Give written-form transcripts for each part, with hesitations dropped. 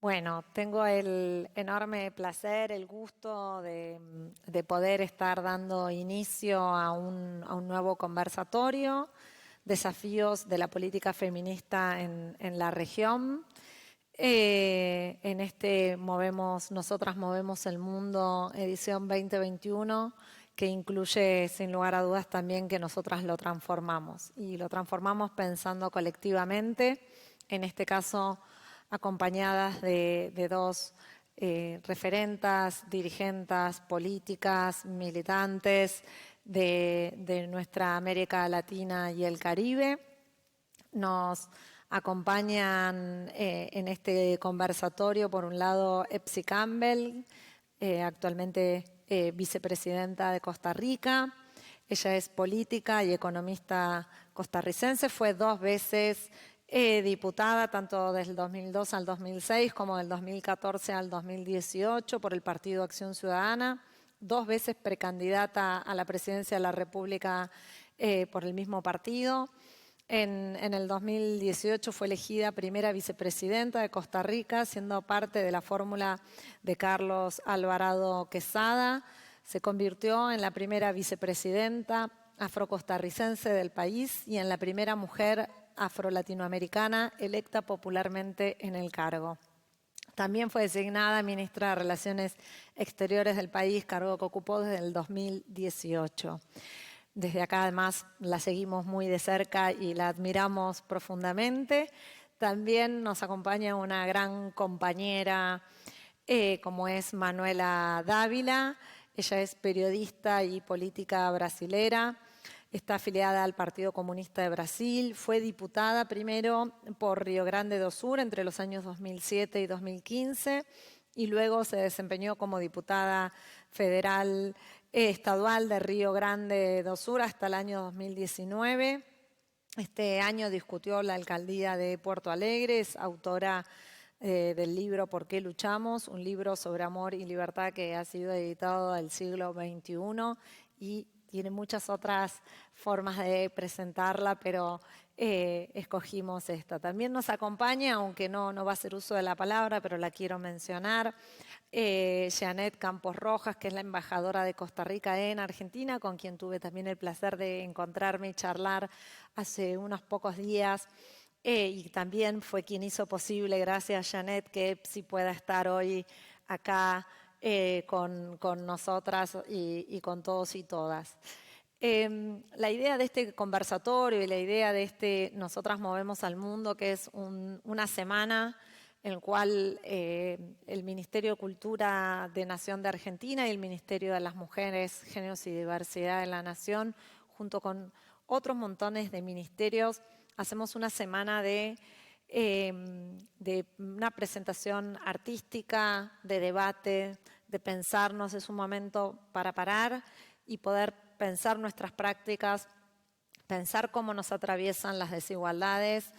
Bueno, tengo el enorme placer, el gusto de poder estar dando inicio a un nuevo conversatorio, desafíos de la política feminista en la región. En este Nosotras Movemos el Mundo, edición 2021, que incluye sin lugar a dudas también que nosotras lo transformamos. Y lo transformamos pensando colectivamente, en este caso acompañadas de dos referentas, dirigentes políticas, militantes de nuestra América Latina y el Caribe. Nos acompañan en este conversatorio, por un lado, Epsi Campbell, actualmente vicepresidenta de Costa Rica. Ella es política y economista costarricense, fue 2 veces diputada, tanto desde el 2002 al 2006 como del 2014 al 2018 por el Partido Acción Ciudadana, 2 veces precandidata a la presidencia de la República por el mismo partido. En el 2018 fue elegida primera vicepresidenta de Costa Rica, siendo parte de la fórmula de Carlos Alvarado Quesada. Se convirtió en la primera vicepresidenta afrocostarricense del país y en la primera mujer afro-latinoamericana electa popularmente en el cargo. También fue designada ministra de Relaciones Exteriores del país, cargo que ocupó desde el 2018. Desde acá, además, la seguimos muy de cerca y la admiramos profundamente. También nos acompaña una gran compañera, como es Manuela Dávila. Ella es periodista y política brasilera. Está afiliada al Partido Comunista de Brasil. Fue diputada primero por Río Grande do Sur entre los años 2007 y 2015 y luego se desempeñó como diputada federal estadual de Río Grande do Sur hasta el año 2019. Este año discutió la alcaldía de Puerto Alegre, es autora del libro ¿Por qué luchamos?, un libro sobre amor y libertad que ha sido editado del siglo XXI y tiene muchas otras formas de presentarla, pero escogimos esta. También nos acompaña, aunque no va a hacer uso de la palabra, pero la quiero mencionar, Jeanette Campos Rojas, que es la embajadora de Costa Rica en Argentina, con quien tuve también el placer de encontrarme y charlar hace unos pocos días. Y también fue quien hizo posible, gracias Jeanette, que Epsi pueda estar hoy acá con nosotras y con todos y todas. La idea de este conversatorio y la idea de Nosotras Movemos al Mundo, que es una semana en la cual el Ministerio de Cultura de Nación de Argentina y el Ministerio de las Mujeres, Géneros y Diversidad de la Nación, junto con otros montones de ministerios, hacemos una semana de una presentación artística, de debate, de pensarnos. Es un momento para parar y poder pensar nuestras prácticas, pensar cómo nos atraviesan las desigualdades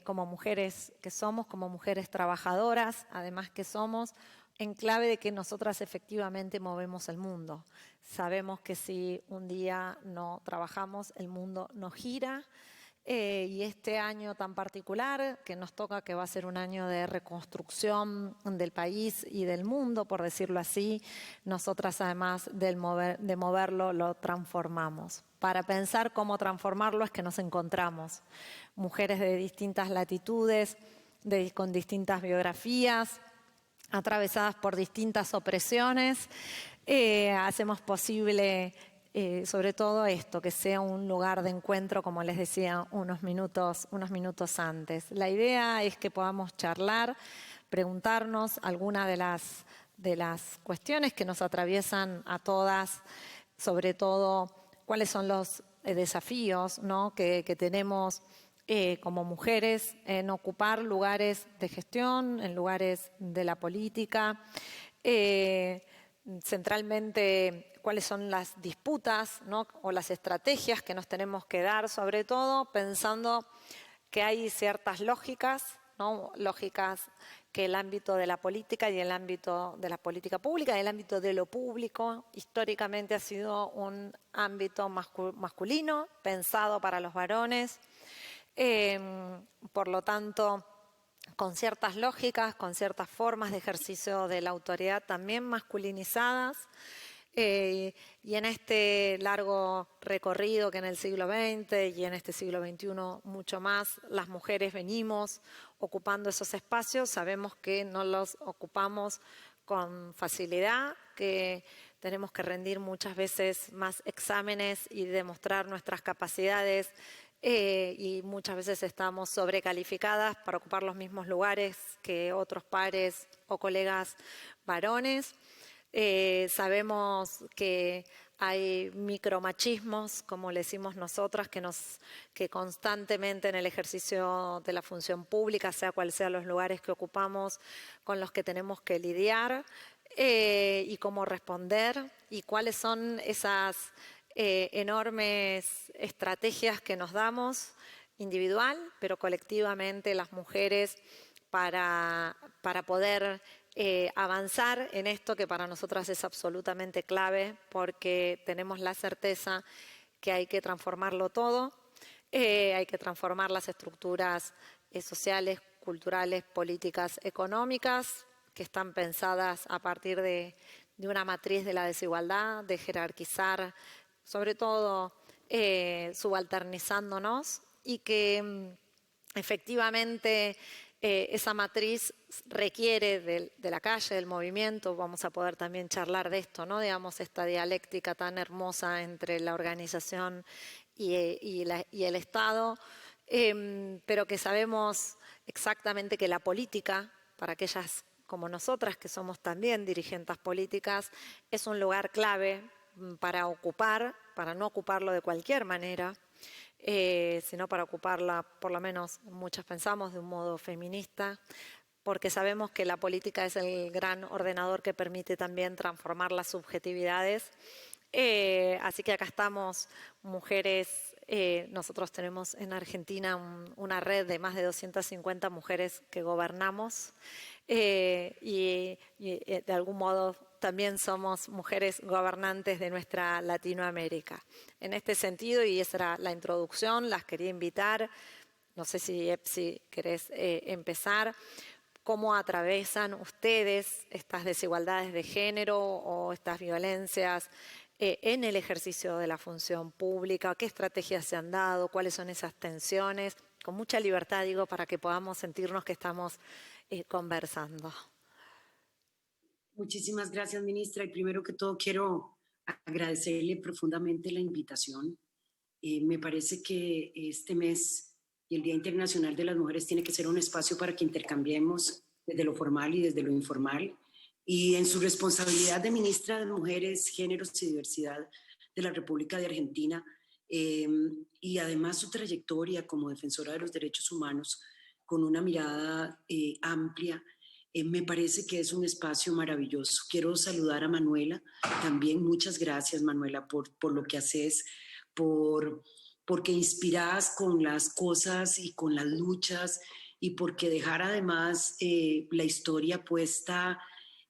como mujeres que somos, como mujeres trabajadoras, además que somos, en clave de que nosotras efectivamente movemos el mundo. Sabemos que si un día no trabajamos, el mundo no gira. Y este año tan particular que nos toca, que va a ser un año de reconstrucción del país y del mundo, por decirlo así, nosotras además de moverlo, lo transformamos. Para pensar cómo transformarlo es que nos encontramos, mujeres de distintas latitudes, con distintas biografías, atravesadas por distintas opresiones. Hacemos posible sobre todo esto, que sea un lugar de encuentro, como les decía unos minutos antes. La idea es que podamos charlar, preguntarnos algunas de las cuestiones que nos atraviesan a todas, sobre todo cuáles son los desafíos, ¿no?, que tenemos como mujeres en ocupar lugares de gestión, en lugares de la política, centralmente cuáles son las disputas, ¿no?, o las estrategias que nos tenemos que dar, sobre todo pensando que hay ciertas lógicas, ¿no?, lógicas que el ámbito de la política y el ámbito de la política pública y el ámbito de lo público históricamente ha sido un ámbito masculino, pensado para los varones. Por lo tanto, con ciertas lógicas, con ciertas formas de ejercicio de la autoridad también masculinizadas. Y en este largo recorrido que en el siglo XX y en este siglo XXI mucho más, las mujeres venimos ocupando esos espacios, sabemos que no los ocupamos con facilidad, que tenemos que rendir muchas veces más exámenes y demostrar nuestras capacidades y muchas veces estamos sobrecalificadas para ocupar los mismos lugares que otros pares o colegas varones. Sabemos que hay micromachismos, como le decimos nosotras, que constantemente en el ejercicio de la función pública, sea cual sean los lugares que ocupamos, con los que tenemos que lidiar y cómo responder y cuáles son esas enormes estrategias que nos damos individual, pero colectivamente las mujeres para poder avanzar en esto que para nosotras es absolutamente clave porque tenemos la certeza que hay que transformarlo todo, hay que transformar las estructuras sociales, culturales, políticas, económicas que están pensadas a partir de una matriz de la desigualdad, de jerarquizar, sobre todo subalternizándonos y que efectivamente esa matriz requiere de la calle, del movimiento. Vamos a poder también charlar de esto, ¿no? Digamos, esta dialéctica tan hermosa entre la organización y el Estado, pero que sabemos exactamente que la política, para aquellas como nosotras, que somos también dirigentes políticas, es un lugar clave para ocupar, para no ocuparlo de cualquier manera, sino para ocuparla, por lo menos muchas pensamos, de un modo feminista, porque sabemos que la política es el gran ordenador que permite también transformar las subjetividades. Así que acá estamos, mujeres, nosotros tenemos en Argentina una red de más de 250 mujeres que gobernamos y de algún modo también somos mujeres gobernantes de nuestra Latinoamérica. En este sentido, y esa era la introducción, las quería invitar, no sé si querés empezar, cómo atravesan ustedes estas desigualdades de género o estas violencias en el ejercicio de la función pública, qué estrategias se han dado, cuáles son esas tensiones, con mucha libertad digo, para que podamos sentirnos que estamos conversando. Muchísimas gracias, ministra. Y primero que todo quiero agradecerle profundamente la invitación. Me parece que este mes y el Día Internacional de las Mujeres tiene que ser un espacio para que intercambiemos desde lo formal y desde lo informal. Y en su responsabilidad de ministra de Mujeres, Géneros y Diversidad de la República de Argentina, y además su trayectoria como defensora de los derechos humanos con una mirada amplia, me parece que es un espacio maravilloso. Quiero saludar a Manuela también. Muchas gracias, Manuela, por lo que haces, porque inspirás con las cosas y con las luchas y porque dejar además la historia puesta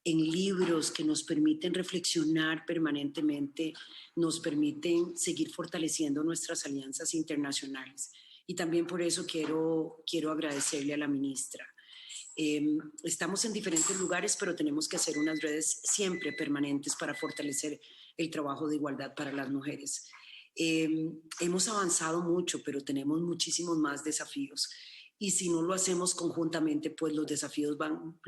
en libros que nos permiten reflexionar permanentemente, nos permiten seguir fortaleciendo nuestras alianzas internacionales. Y también por eso quiero agradecerle a la ministra. Estamos en diferentes lugares, pero tenemos que hacer unas redes siempre permanentes para fortalecer el trabajo de igualdad para las mujeres. Hemos avanzado mucho, pero tenemos muchísimos más desafíos. Y si no lo hacemos conjuntamente, pues los desafíos van,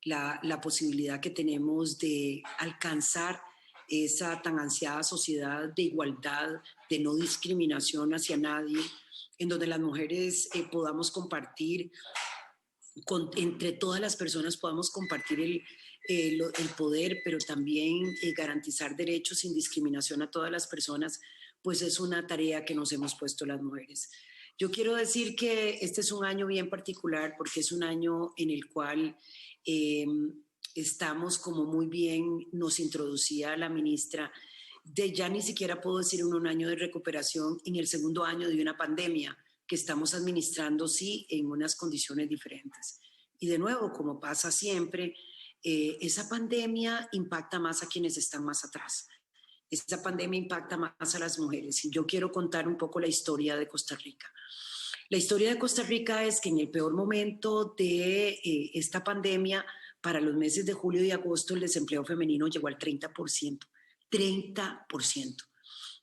la posibilidad que tenemos de alcanzar esa tan ansiada sociedad de igualdad, de no discriminación hacia nadie, en donde las mujeres podamos compartir entre todas las personas podamos compartir el poder, pero también garantizar derechos sin discriminación a todas las personas, pues es una tarea que nos hemos puesto las mujeres. Yo quiero decir que este es un año bien particular porque es un año en el cual estamos, como muy bien nos introducía la ministra, ya ni siquiera puedo decir un año de recuperación en el segundo año de una pandemia que estamos administrando, sí, en unas condiciones diferentes. Y de nuevo, como pasa siempre, esa pandemia impacta más a quienes están más atrás. Esa pandemia impacta más a las mujeres. Y yo quiero contar un poco la historia de Costa Rica. La historia de Costa Rica es que en el peor momento de esta pandemia, para los meses de julio y agosto, el desempleo femenino llegó al 30%. 30%.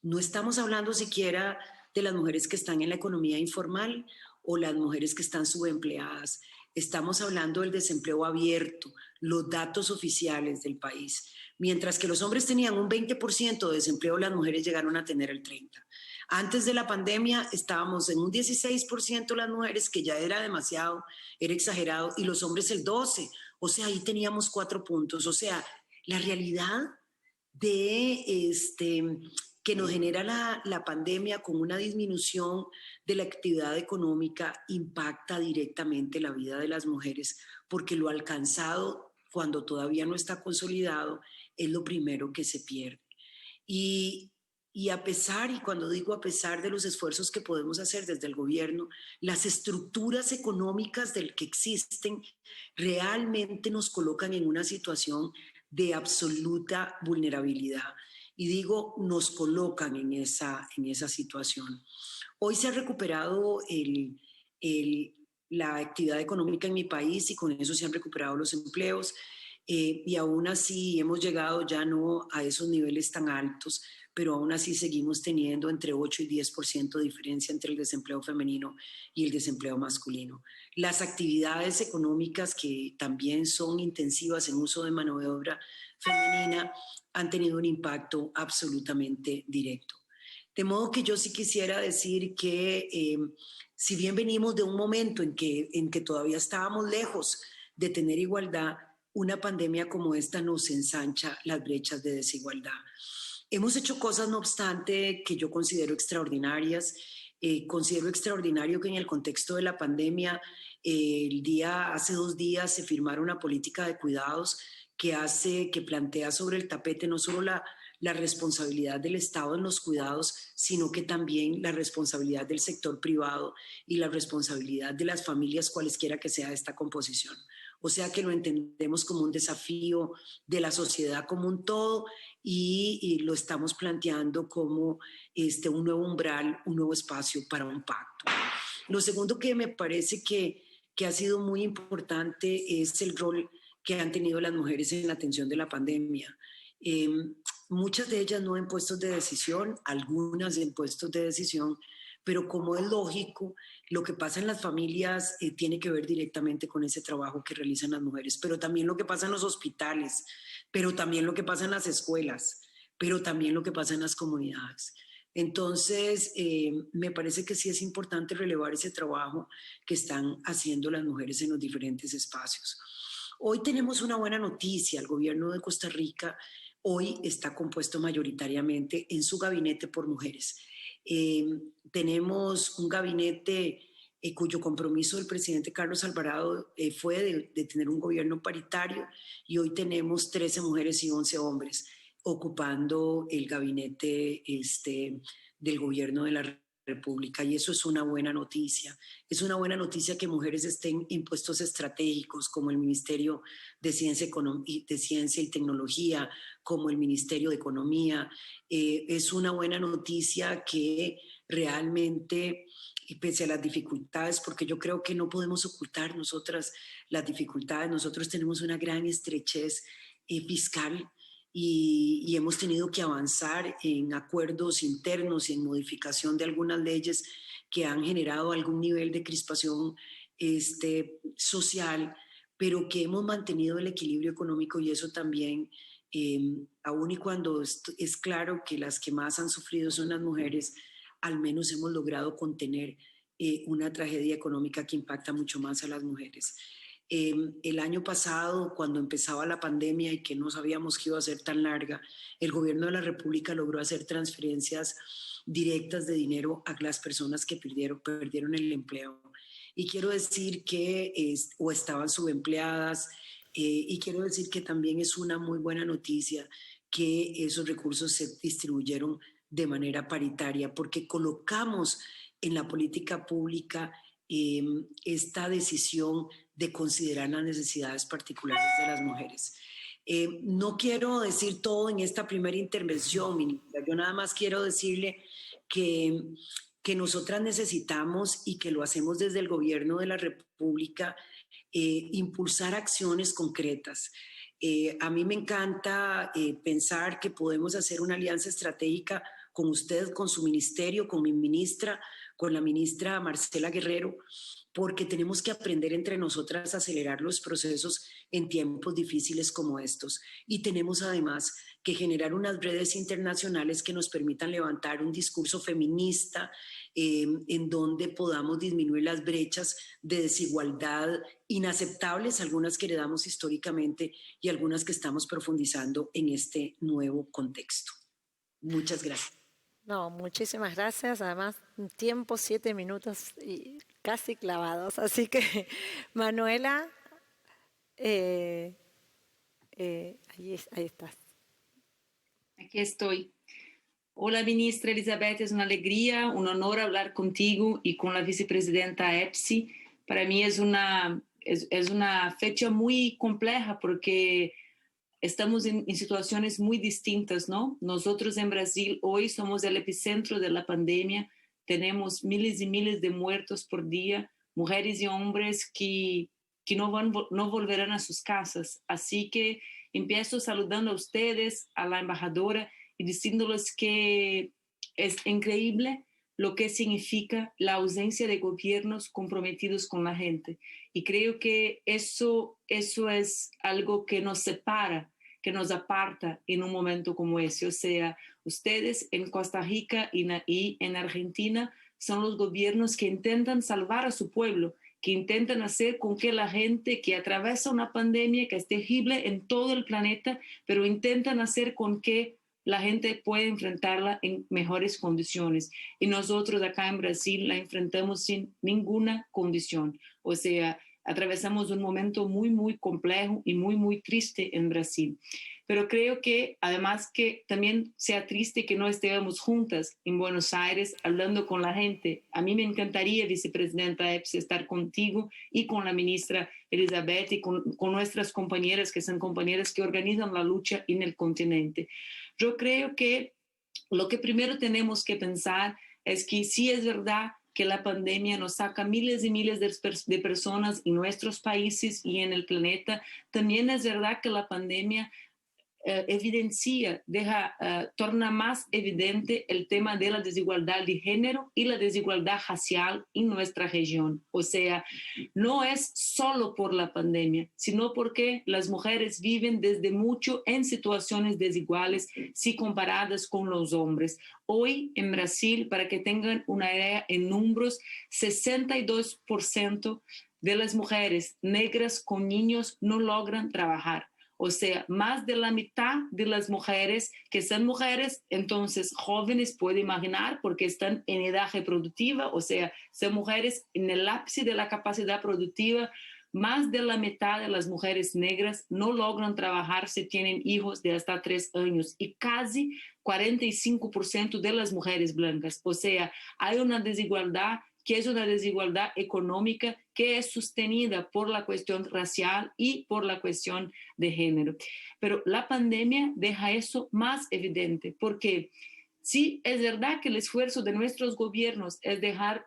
No estamos hablando siquiera de las mujeres que están en la economía informal o las mujeres que están subempleadas. Estamos hablando del desempleo abierto, los datos oficiales del país. Mientras que los hombres tenían un 20% de desempleo, las mujeres llegaron a tener el 30%. Antes de la pandemia estábamos en un 16% las mujeres, que ya era demasiado, era exagerado, y los hombres el 12%. O sea, ahí teníamos 4 puntos. O sea, la realidad de que nos genera la pandemia con una disminución de la actividad económica impacta directamente la vida de las mujeres, porque lo alcanzado, cuando todavía no está consolidado, es lo primero que se pierde. Y a pesar, y cuando digo a pesar de los esfuerzos que podemos hacer desde el gobierno, las estructuras económicas del que existen realmente nos colocan en una situación de absoluta vulnerabilidad. Y digo, nos colocan en esa situación. Hoy se ha recuperado la actividad económica en mi país y con eso se han recuperado los empleos. Y aún así hemos llegado ya no a esos niveles tan altos, pero aún así seguimos teniendo entre 8 y 10% de diferencia entre el desempleo femenino y el desempleo masculino. Las actividades económicas que también son intensivas en uso de mano de obra femenina han tenido un impacto absolutamente directo. De modo que yo sí quisiera decir que si bien venimos de un momento en que todavía estábamos lejos de tener igualdad, una pandemia como esta nos ensancha las brechas de desigualdad. Hemos hecho cosas, no obstante, que yo considero extraordinarias. Considero extraordinario que en el contexto de la pandemia, hace 2 días se firmara una política de cuidados que plantea sobre el tapete no solo la responsabilidad del Estado en los cuidados, sino que también la responsabilidad del sector privado y la responsabilidad de las familias, cualesquiera que sea esta composición. O sea que lo entendemos como un desafío de la sociedad como un todo y lo estamos planteando como un nuevo umbral, un nuevo espacio para un pacto. Lo segundo que me parece que ha sido muy importante es el rol que han tenido las mujeres en la atención de la pandemia. Muchas de ellas no en puestos de decisión, algunas en puestos de decisión, pero como es lógico, lo que pasa en las familias tiene que ver directamente con ese trabajo que realizan las mujeres, pero también lo que pasa en los hospitales, pero también lo que pasa en las escuelas, pero también lo que pasa en las comunidades. Entonces, me parece que sí es importante relevar ese trabajo que están haciendo las mujeres en los diferentes espacios. Hoy tenemos una buena noticia. El gobierno de Costa Rica hoy está compuesto mayoritariamente en su gabinete por mujeres. Tenemos un gabinete cuyo compromiso del presidente Carlos Alvarado fue de tener un gobierno paritario y hoy tenemos 13 mujeres y 11 hombres ocupando el gabinete del gobierno de la República y eso es una buena noticia. Es una buena noticia que mujeres estén en puestos estratégicos como el Ministerio de Ciencia y Tecnología, como el Ministerio de Economía. Es una buena noticia que realmente, pese a las dificultades, porque yo creo que no podemos ocultar nosotras las dificultades, nosotros tenemos una gran estrechez fiscal y hemos tenido que avanzar en acuerdos internos y en modificación de algunas leyes que han generado algún nivel de crispación social, pero que hemos mantenido el equilibrio económico y eso también, aun y cuando es claro que las que más han sufrido son las mujeres, al menos hemos logrado contener una tragedia económica que impacta mucho más a las mujeres. El año pasado, cuando empezaba la pandemia y que no sabíamos que iba a ser tan larga, el gobierno de la República logró hacer transferencias directas de dinero a las personas que perdieron el empleo. Y quiero decir que o estaban subempleadas, y quiero decir que también es una muy buena noticia que esos recursos se distribuyeron de manera paritaria, porque colocamos en la política pública esta decisión de considerar las necesidades particulares de las mujeres. No quiero decir todo en esta primera intervención, ministra. Yo nada más quiero decirle que que nosotras necesitamos y que lo hacemos desde el gobierno de la República, impulsar acciones concretas. A mí me encanta pensar que podemos hacer una alianza estratégica con usted, con su ministerio, con mi ministra, con la ministra Marcela Guerrero, porque tenemos que aprender entre nosotras a acelerar los procesos en tiempos difíciles como estos. Y tenemos además que generar unas redes internacionales que nos permitan levantar un discurso feminista en donde podamos disminuir las brechas de desigualdad inaceptables, algunas que heredamos históricamente y algunas que estamos profundizando en este nuevo contexto. Muchas gracias. No, muchísimas gracias. Además, un tiempo, 7 minutos y casi clavados. Así que, Manuela, ahí estás. Aquí estoy. Hola, ministra Elizabeth, es una alegría, un honor hablar contigo y con la vicepresidenta EPSI. Para mí es una fecha muy compleja porque estamos en situaciones muy distintas, ¿no? Nosotros en Brasil hoy somos el epicentro de la pandemia, tenemos miles y miles de muertos por día, mujeres y hombres que no volverán a sus casas. Así que empiezo saludando a ustedes, a la embajadora, y diciéndoles que es increíble lo que significa la ausencia de gobiernos comprometidos con la gente. Y creo que eso es algo que nos separa, que nos aparta en un momento como ese. O sea, ustedes en Costa Rica y en Argentina son los gobiernos que intentan salvar a su pueblo, que intentan hacer con que la gente que atraviesa una pandemia que es terrible en todo el planeta, pero intentan hacer con que la gente puede enfrentarla en mejores condiciones. Y nosotros acá en Brasil la enfrentamos sin ninguna condición. O sea, atravesamos un momento muy, muy complejo y muy, muy triste en Brasil. Pero creo que además que también sea triste que no estemos juntas en Buenos Aires hablando con la gente. A mí me encantaría, vicepresidenta EPSI, estar contigo y con la ministra Elizabeth y con nuestras compañeras, que son compañeras que organizan la lucha en el continente. Yo creo que lo que primero tenemos que pensar es que sí es verdad que la pandemia nos saca miles y miles de personas en nuestros países y en el planeta. También es verdad que la pandemia evidencia, torna más evidente el tema de la desigualdad de género y la desigualdad racial en nuestra región. O sea, no es solo por la pandemia, sino porque las mujeres viven desde mucho en situaciones desiguales si comparadas con los hombres. Hoy en Brasil, para que tengan una idea en números, 62% de las mujeres negras con niños no logran trabajar. O sea, más de la mitad de las mujeres que son mujeres, entonces jóvenes, puede imaginar, porque están en edad reproductiva, o sea, son mujeres en el ápice de la capacidad productiva. Más de la mitad de las mujeres negras no logran trabajar si tienen hijos de hasta 3 años y casi 45% de las mujeres blancas. O sea, hay una desigualdad que es una desigualdad económica que es sostenida por la cuestión racial y por la cuestión de género. Pero la pandemia deja eso más evidente, porque sí es verdad que el esfuerzo de nuestros gobiernos es dejar,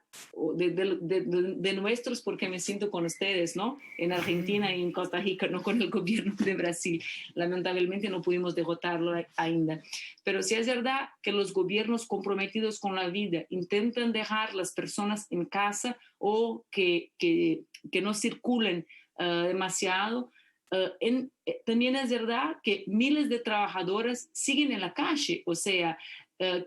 de nuestros, porque me siento con ustedes, ¿no? En Argentina y en Costa Rica, no con el gobierno de Brasil. Lamentablemente no pudimos derrotarlo ainda. Pero sí es verdad que los gobiernos comprometidos con la vida intentan dejar las personas en casa o que no circulen demasiado. También es verdad que miles de trabajadoras siguen en la calle, o sea,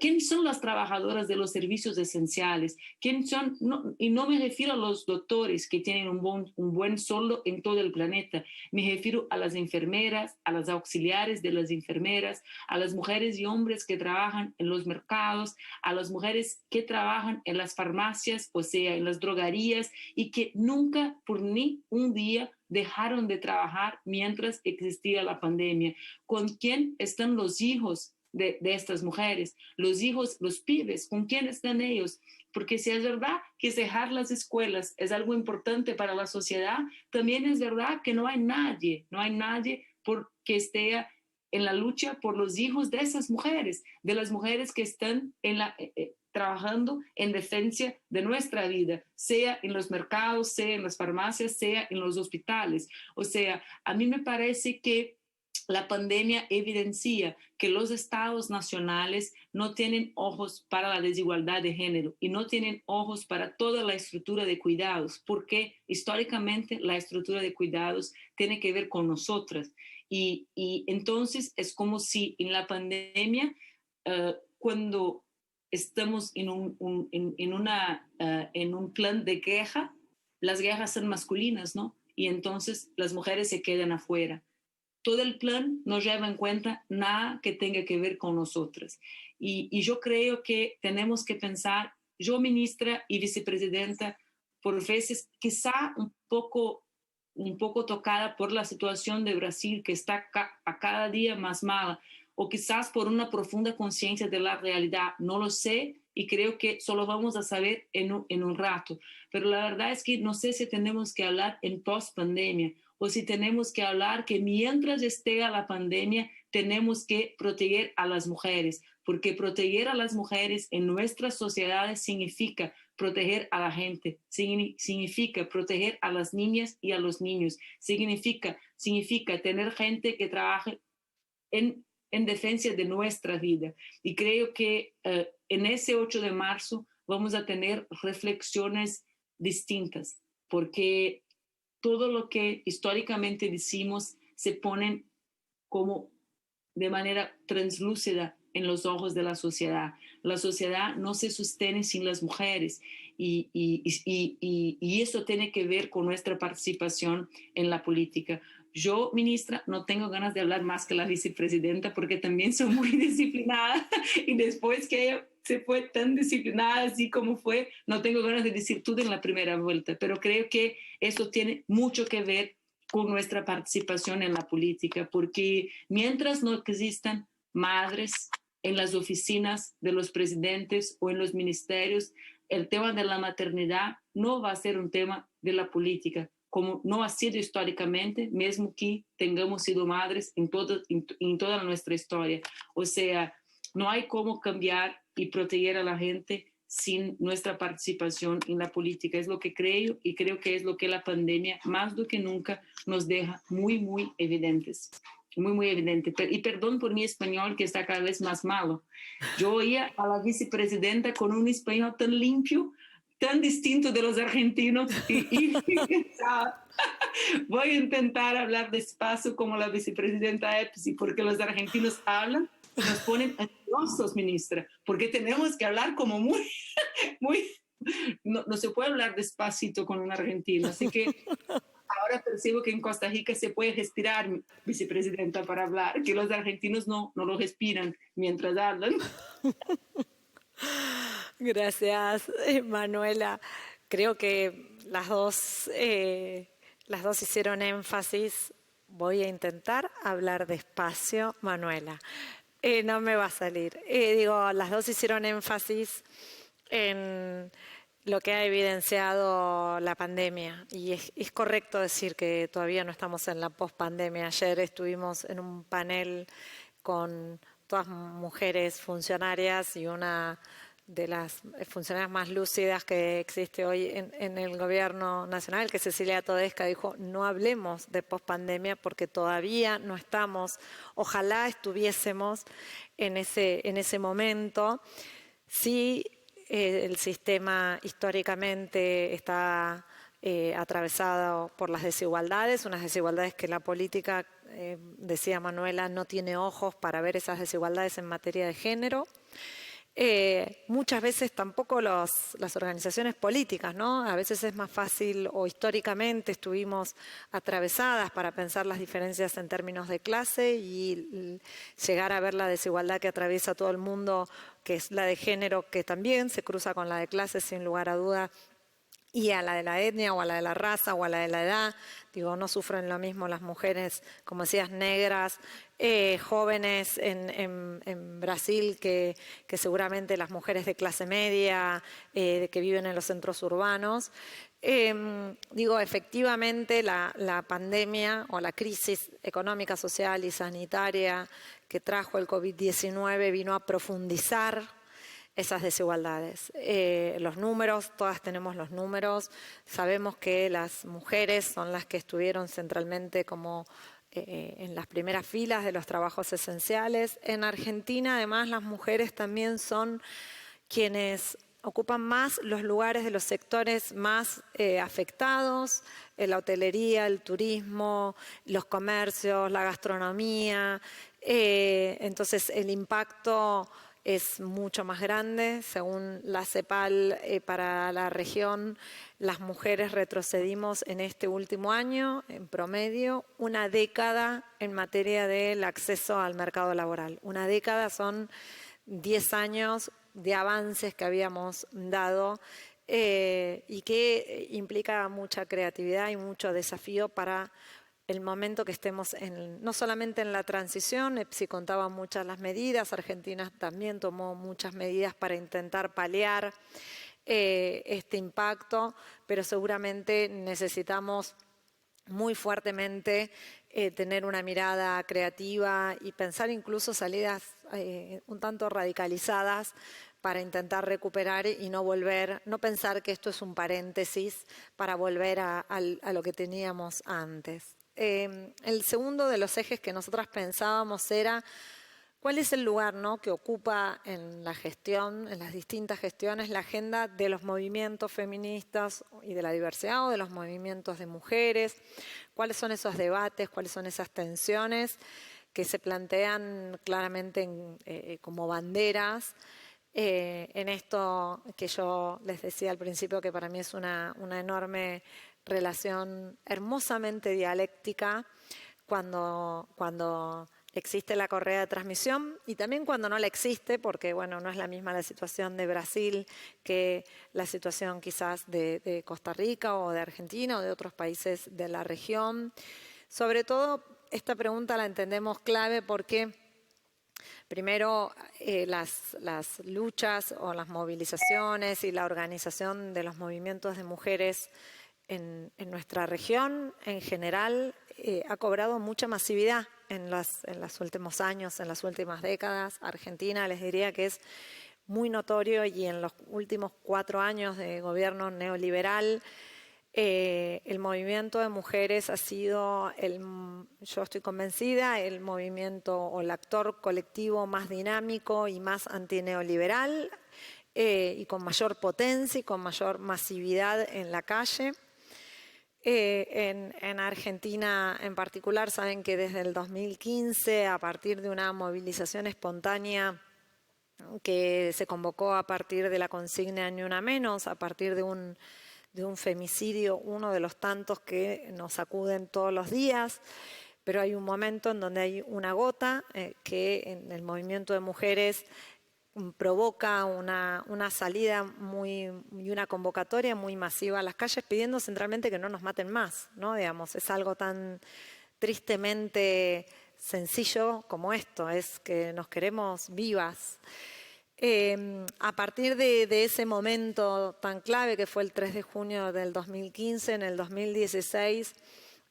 ¿quiénes son las trabajadoras de los servicios esenciales? ¿Quiénes son? No, y no me refiero a los doctores que tienen un buen sueldo en todo el planeta, me refiero a las enfermeras, a las auxiliares de las enfermeras, a las mujeres y hombres que trabajan en los mercados, a las mujeres que trabajan en las farmacias, o sea, en las droguerías, y que nunca por ni un día dejaron de trabajar mientras existía la pandemia. ¿Con quién están los hijos de estas mujeres? Los hijos, los pibes, ¿con quién están ellos? Porque si es verdad que cerrar las escuelas es algo importante para la sociedad, también es verdad que no hay nadie que esté en la lucha por los hijos de esas mujeres, de las mujeres que están trabajando en defensa de nuestra vida, sea en los mercados, sea en las farmacias, sea en los hospitales. O sea, a mí me parece que la pandemia evidencia que los estados nacionales no tienen ojos para la desigualdad de género y no tienen ojos para toda la estructura de cuidados, porque históricamente la estructura de cuidados tiene que ver con nosotras. Y entonces es como si en la pandemia, cuando estamos en un plan de guerra, las guerras son masculinas, ¿no? Y entonces las mujeres se quedan afuera. Todo el plan no lleva en cuenta nada que tenga que ver con nosotras. Y yo creo que tenemos que pensar, yo ministra y vicepresidenta, por veces quizá un poco tocada por la situación de Brasil, que está a cada día más mala, o quizás por una profunda conciencia de la realidad, no lo sé, y creo que solo vamos a saber en un rato. Pero la verdad es que no sé si tenemos que hablar en post-pandemia, o si tenemos que hablar que mientras esté la pandemia tenemos que proteger a las mujeres, porque proteger a las mujeres en nuestras sociedades significa proteger a la gente, significa proteger a las niñas y a los niños, significa tener gente que trabaje en defensa de nuestra vida. Y creo que en ese 8 de marzo vamos a tener reflexiones distintas, porque todo lo que históricamente decimos se pone como de manera translúcida en los ojos de la sociedad. La sociedad no se sostiene sin las mujeres y eso tiene que ver con nuestra participación en la política. Yo, ministra, no tengo ganas de hablar más que la vicepresidenta porque también soy muy disciplinada y después que ella se fue tan disciplinada así como fue, no tengo ganas de decir todo en la primera vuelta, pero creo que eso tiene mucho que ver con nuestra participación en la política, porque mientras no existan madres en las oficinas de los presidentes o en los ministerios, el tema de la maternidad no va a ser un tema de la política, como no ha sido históricamente, mismo que tengamos sido madres en toda nuestra historia. O sea, no hay cómo cambiar y proteger a la gente sin nuestra participación en la política. Es lo que creo y creo que es lo que la pandemia más do que nunca nos deja muy, muy evidentes. Muy, muy evidente. Y perdón por mi español que está cada vez más malo. Yo oía a la vicepresidenta con un español tan limpio, tan distinto de los argentinos y pensaba, voy a intentar hablar despacio como la vicepresidenta Epsi, porque los argentinos hablan y nos ponen ansiosos, ministra, porque tenemos que hablar como muy, no se puede hablar despacito con un argentino, así que ahora percibo que en Costa Rica se puede respirar, vicepresidenta, para hablar, que los argentinos no lo respiran mientras hablan. Gracias, Manuela. Creo que las dos hicieron énfasis. Voy a intentar hablar despacio, Manuela. No me va a salir. Las dos hicieron énfasis en lo que ha evidenciado la pandemia. Y es correcto decir que todavía no estamos en la pospandemia. Ayer estuvimos en un panel con todas mujeres funcionarias y una de las funcionarias más lúcidas que existe hoy en el gobierno nacional, que Cecilia Todesca, dijo: no hablemos de pospandemia porque todavía no estamos, ojalá estuviésemos en ese momento. Sí, el sistema históricamente está atravesado por las desigualdades, unas desigualdades que la política, decía Manuela, no tiene ojos para ver esas desigualdades en materia de género. Muchas veces tampoco las organizaciones políticas, ¿no? A veces es más fácil, o históricamente estuvimos atravesadas para pensar las diferencias en términos de clase y llegar a ver la desigualdad que atraviesa todo el mundo, que es la de género, que también se cruza con la de clase sin lugar a duda, y a la de la etnia o a la de la raza o a la de la edad. No sufren lo mismo las mujeres, como decías, negras, jóvenes en Brasil que seguramente las mujeres de clase media, que viven en los centros urbanos. Efectivamente la pandemia o la crisis económica, social y sanitaria que trajo el COVID-19 vino a profundizar esas desigualdades. Los números, todas tenemos los números, sabemos que las mujeres son las que estuvieron centralmente como en las primeras filas de los trabajos esenciales. En Argentina, además, las mujeres también son quienes ocupan más los lugares de los sectores más afectados, la hotelería, el turismo, los comercios, la gastronomía. Entonces, el impacto es mucho más grande. Según la CEPAL, para la región, las mujeres retrocedimos en este último año, en promedio, una década en materia del acceso al mercado laboral. Una década son 10 años de avances que habíamos dado y que implica mucha creatividad y mucho desafío para el momento que estemos no solamente en la transición. EPSI contaba muchas las medidas, Argentina también tomó muchas medidas para intentar paliar este impacto, pero seguramente necesitamos muy fuertemente tener una mirada creativa y pensar incluso salidas un tanto radicalizadas para intentar recuperar y no pensar que esto es un paréntesis para volver a lo que teníamos antes. El segundo de los ejes que nosotras pensábamos era cuál es el lugar, ¿no?, que ocupa en la gestión, en las distintas gestiones, la agenda de los movimientos feministas y de la diversidad o de los movimientos de mujeres, cuáles son esos debates, cuáles son esas tensiones que se plantean claramente como banderas. En esto que yo les decía al principio, que para mí es una enorme relación hermosamente dialéctica cuando existe la correa de transmisión y también cuando no la existe, porque bueno, no es la misma la situación de Brasil que la situación quizás de Costa Rica o de Argentina o de otros países de la región. Sobre todo, esta pregunta la entendemos clave porque primero, las luchas o las movilizaciones y la organización de los movimientos de mujeres en nuestra región en general ha cobrado mucha masividad en los últimos años, en las últimas décadas. Argentina, les diría que es muy notorio, y en los últimos 4 años de gobierno neoliberal, el movimiento de mujeres ha sido, yo estoy convencida, el movimiento o el actor colectivo más dinámico y más antineoliberal y con mayor potencia y con mayor masividad en la calle. En Argentina en particular, saben que desde el 2015, a partir de una movilización espontánea que se convocó a partir de la consigna Ni Una Menos, a partir de un femicidio, uno de los tantos que nos sacuden todos los días, pero hay un momento en donde hay una gota que en el movimiento de mujeres provoca una salida y una convocatoria muy masiva a las calles pidiendo centralmente que no nos maten más, ¿no? Digamos, es algo tan tristemente sencillo como esto, es que nos queremos vivas. A partir de ese momento tan clave que fue el 3 de junio del 2015, en el 2016,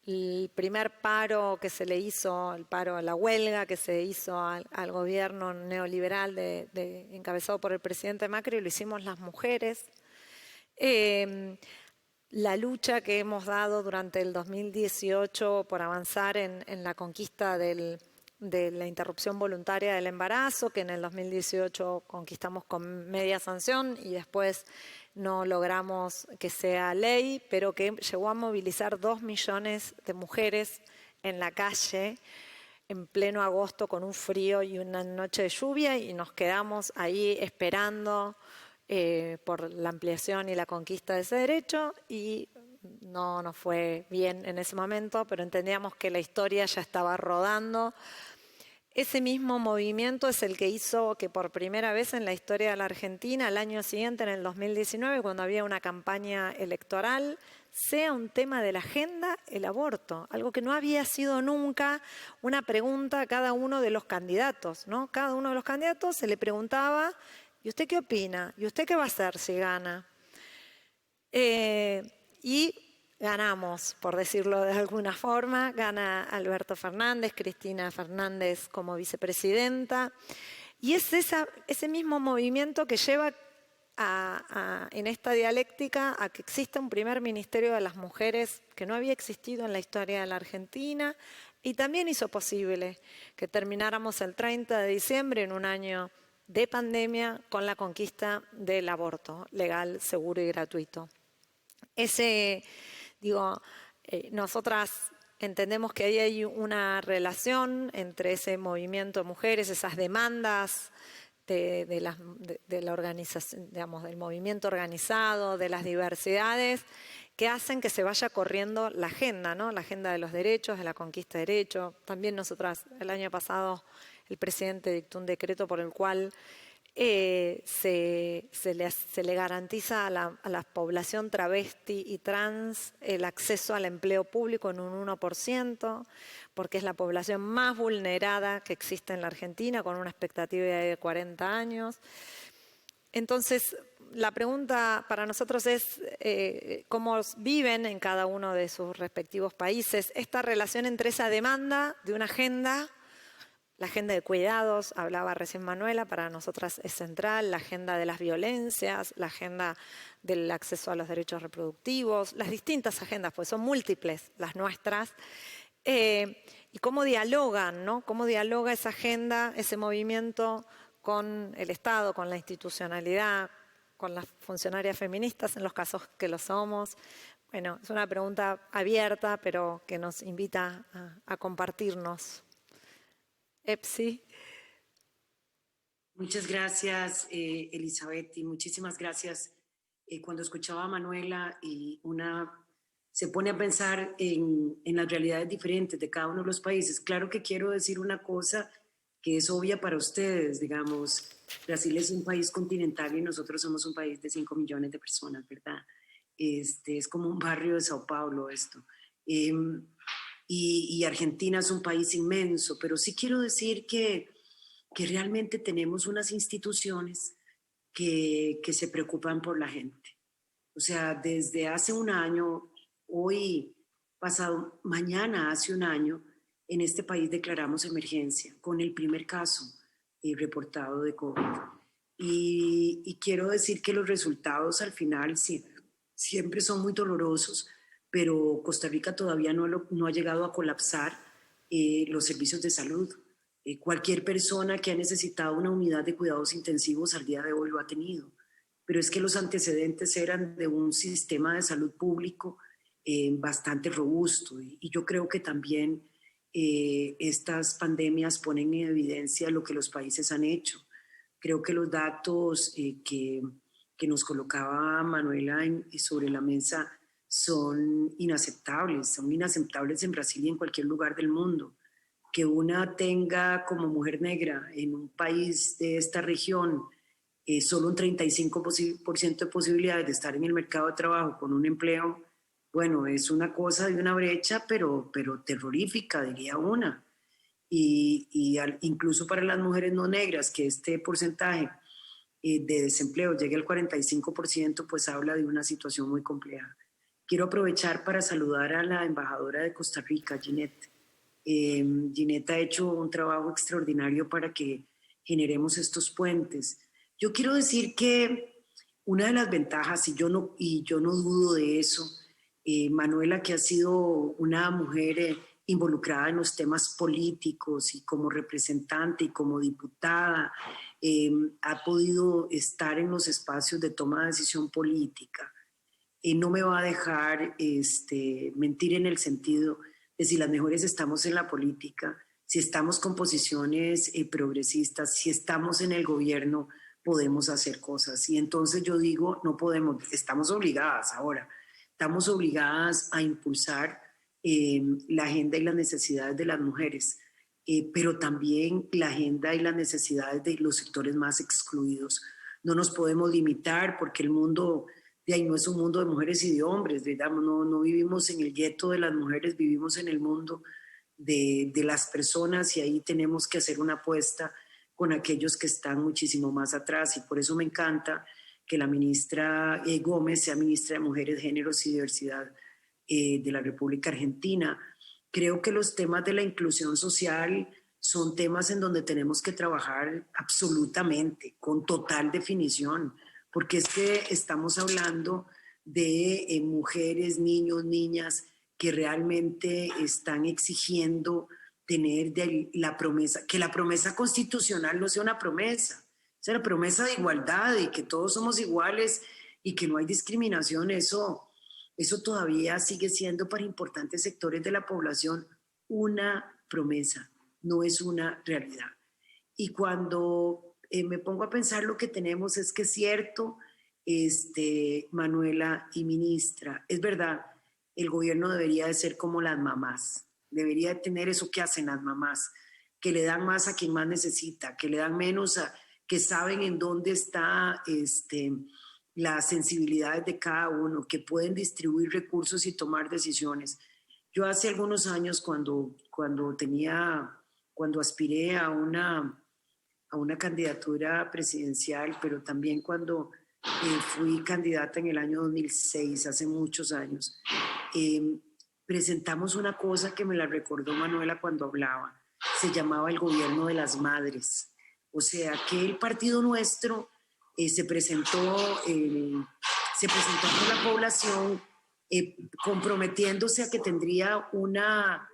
el primer paro que se le hizo, la huelga que se hizo al gobierno neoliberal encabezado por el presidente Macri, lo hicimos las mujeres. La lucha que hemos dado durante el 2018 por avanzar en la conquista de la interrupción voluntaria del embarazo, que en el 2018 conquistamos con media sanción y después no logramos que sea ley, pero que llegó a movilizar 2 millones de mujeres en la calle en pleno agosto con un frío y una noche de lluvia, y nos quedamos ahí esperando por la ampliación y la conquista de ese derecho, y no nos fue bien en ese momento, pero entendíamos que la historia ya estaba rodando. Ese mismo movimiento es el que hizo que por primera vez en la historia de la Argentina, al año siguiente, en el 2019, cuando había una campaña electoral, sea un tema de la agenda el aborto, algo que no había sido nunca una pregunta a cada uno de los candidatos, ¿no? Cada uno de los candidatos se le preguntaba, ¿y usted qué opina? ¿Y usted qué va a hacer si gana? Y ganamos, por decirlo de alguna forma, gana Alberto Fernández, Cristina Fernández como vicepresidenta, Y es ese mismo movimiento que lleva en esta dialéctica a que exista un primer ministerio de las mujeres que no había existido en la historia de la Argentina y también hizo posible que termináramos el 30 de diciembre en un año de pandemia con la conquista del aborto legal, seguro y gratuito. Nosotras entendemos que ahí hay una relación entre ese movimiento de mujeres, esas demandas de la organización, digamos, del movimiento organizado, de las diversidades, que hacen que se vaya corriendo la agenda, ¿no? La agenda de los derechos, de la conquista de derechos. También nosotras, el año pasado, el presidente dictó un decreto por el cual se le garantiza a la población travesti y trans el acceso al empleo público en un 1%, porque es la población más vulnerada que existe en la Argentina, con una expectativa de 40 años. Entonces, la pregunta para nosotros es cómo viven en cada uno de sus respectivos países esta relación entre esa demanda de una agenda. La agenda de cuidados, hablaba recién Manuela, para nosotras es central, la agenda de las violencias, la agenda del acceso a los derechos reproductivos, las distintas agendas, pues son múltiples las nuestras, y cómo dialogan, ¿no? Cómo dialoga esa agenda, ese movimiento con el Estado, con la institucionalidad, con las funcionarias feministas en los casos que lo somos. Bueno, es una pregunta abierta, pero que nos invita a compartirnos. Epsi. Muchas gracias, Elizabeth, y muchísimas gracias. Cuando escuchaba a Manuela y se pone a pensar en las realidades diferentes de cada uno de los países. Claro que quiero decir una cosa que es obvia para ustedes, digamos, Brasil es un país continental y nosotros somos un país de 5 millones de personas, ¿verdad? Es como un barrio de Sao Paulo esto. Y Argentina es un país inmenso, pero sí quiero decir que realmente tenemos unas instituciones que se preocupan por la gente. O sea, desde hace un año, hoy, pasado, mañana hace un año, en este país declaramos emergencia con el primer caso reportado de COVID. Y quiero decir que los resultados al final siempre son muy dolorosos, pero Costa Rica todavía no ha llegado a colapsar los servicios de salud. Cualquier persona que ha necesitado una unidad de cuidados intensivos al día de hoy lo ha tenido. Pero es que los antecedentes eran de un sistema de salud público bastante robusto. Y yo creo que también estas pandemias ponen en evidencia lo que los países han hecho. Creo que los datos que nos colocaba Manuela sobre la mesa son inaceptables en Brasil y en cualquier lugar del mundo. Que una tenga como mujer negra en un país de esta región solo un 35% de posibilidades de estar en el mercado de trabajo con un empleo, bueno, es una cosa de una brecha, pero terrorífica, diría una. Incluso para las mujeres no negras, que este porcentaje de desempleo llegue al 45%, pues habla de una situación muy compleja. Quiero aprovechar para saludar a la embajadora de Costa Rica, Ginette. Ginette ha hecho un trabajo extraordinario para que generemos estos puentes. Yo quiero decir que una de las ventajas, y yo no dudo de eso, Manuela, que ha sido una mujer involucrada en los temas políticos y como representante y como diputada, ha podido estar en los espacios de toma de decisión política. No me va a dejar mentir en el sentido de si las mujeres estamos en la política, si estamos con posiciones progresistas, si estamos en el gobierno, podemos hacer cosas. Y entonces yo digo, no podemos, estamos obligadas ahora, estamos obligadas a impulsar la agenda y las necesidades de las mujeres, pero también la agenda y las necesidades de los sectores más excluidos. No nos podemos limitar porque el mundo de ahí no es un mundo de mujeres y de hombres, ¿verdad? No vivimos en el gueto de las mujeres, vivimos en el mundo de las personas y ahí tenemos que hacer una apuesta con aquellos que están muchísimo más atrás y por eso me encanta que la ministra Gómez sea ministra de Mujeres, Géneros y Diversidad de la República Argentina. Creo que los temas de la inclusión social son temas en donde tenemos que trabajar absolutamente, con total definición, porque es que estamos hablando de mujeres, niños, niñas que realmente están exigiendo tener la promesa, que la promesa constitucional no sea una promesa, sea la promesa de igualdad y que todos somos iguales y que no hay discriminación. Eso todavía sigue siendo para importantes sectores de la población una promesa, no es una realidad. Y cuando me pongo a pensar lo que tenemos es que es cierto, Manuela y ministra, es verdad, el gobierno debería de ser como las mamás, debería de tener eso que hacen las mamás, que le dan más a quien más necesita, que le dan menos a que saben en dónde está las sensibilidades de cada uno, que pueden distribuir recursos y tomar decisiones. Yo hace algunos años cuando aspiré a una candidatura presidencial, pero también cuando fui candidata en el año 2006, hace muchos años, presentamos una cosa que me la recordó Manuela cuando hablaba, se llamaba el gobierno de las madres. O sea, que el partido nuestro se presentó ante la población comprometiéndose a que tendría una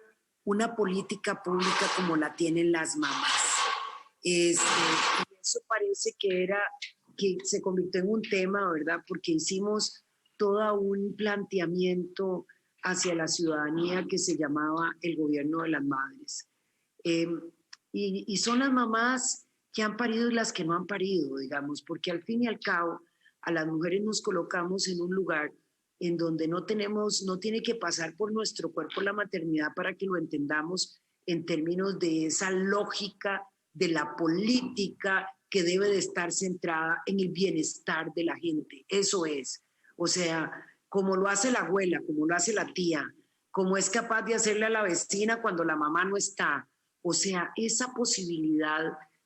política pública como la tienen las mamás. Y eso parece que se convirtió en un tema, ¿verdad? Porque hicimos todo un planteamiento hacia la ciudadanía que se llamaba el gobierno de las madres. Y son las mamás que han parido y las que no han parido, digamos, porque al fin y al cabo a las mujeres nos colocamos en un lugar en donde no tiene que pasar por nuestro cuerpo la maternidad para que lo entendamos en términos de esa lógica de la política que debe de estar centrada en el bienestar de la gente. Eso es. O sea, como lo hace la abuela, como lo hace la tía, como es capaz de hacerle a la vecina cuando la mamá no está. O sea, esa posibilidad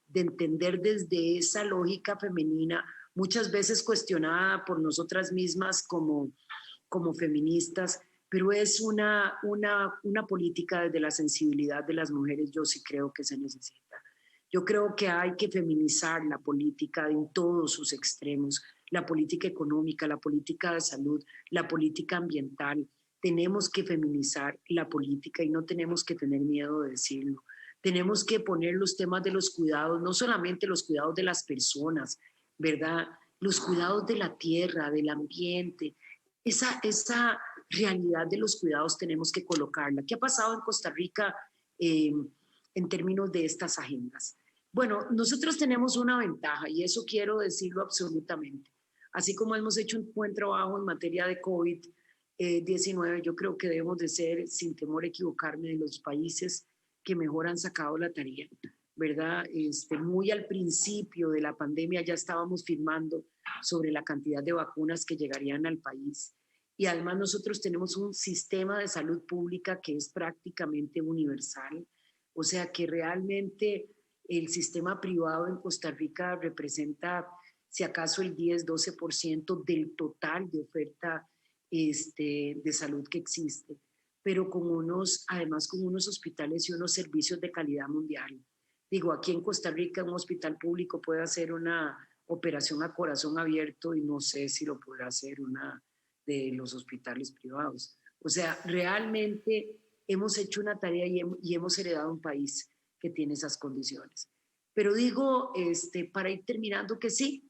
de entender desde esa lógica femenina, muchas veces cuestionada por nosotras mismas como feministas, pero es una política desde la sensibilidad de las mujeres, yo sí creo que se necesita. Yo creo que hay que feminizar la política en todos sus extremos, la política económica, la política de salud, la política ambiental. Tenemos que feminizar la política y no tenemos que tener miedo de decirlo. Tenemos que poner los temas de los cuidados, no solamente los cuidados de las personas, ¿verdad? Los cuidados de la tierra, del ambiente. Esa realidad de los cuidados tenemos que colocarla. ¿Qué ha pasado en Costa Rica en términos de estas agendas? Bueno, nosotros tenemos una ventaja y eso quiero decirlo absolutamente. Así como hemos hecho un buen trabajo en materia de COVID-19, yo creo que debemos de ser, sin temor a equivocarme, de los países que mejor han sacado la tarea, ¿verdad? Muy al principio de la pandemia ya estábamos firmando sobre la cantidad de vacunas que llegarían al país. Y además nosotros tenemos un sistema de salud pública que es prácticamente universal. O sea que realmente el sistema privado en Costa Rica representa, si acaso, el 10-12% del total de oferta de salud que existe, pero además con unos hospitales y unos servicios de calidad mundial. Digo, aquí en Costa Rica un hospital público puede hacer una operación a corazón abierto y no sé si lo podrá hacer una de los hospitales privados. O sea, realmente hemos hecho una tarea y hemos heredado un país que tiene esas condiciones. Pero digo, para ir terminando, que sí,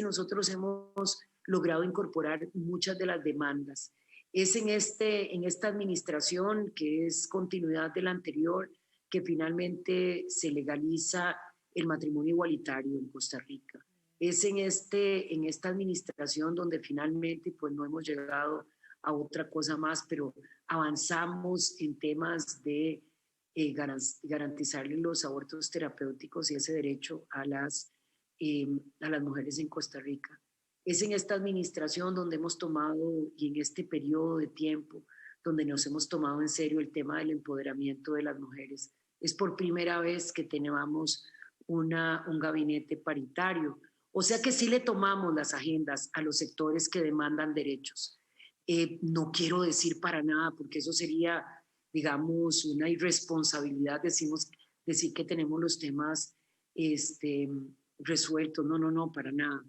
nosotros hemos logrado incorporar muchas de las demandas. Es en esta administración, que es continuidad de la anterior, que finalmente se legaliza el matrimonio igualitario en Costa Rica. Es en esta administración donde finalmente pues no hemos llegado a otra cosa más, pero avanzamos en temas de garantizarle los abortos terapéuticos y ese derecho a las mujeres en Costa Rica. Es en esta administración donde hemos tomado, y en este periodo de tiempo, donde nos hemos tomado en serio el tema del empoderamiento de las mujeres. Es por primera vez que tenemos un gabinete paritario. O sea que sí le tomamos las agendas a los sectores que demandan derechos. No quiero decir para nada, porque eso sería, digamos, una irresponsabilidad. decir que tenemos los temas resueltos. No, no, no, para nada.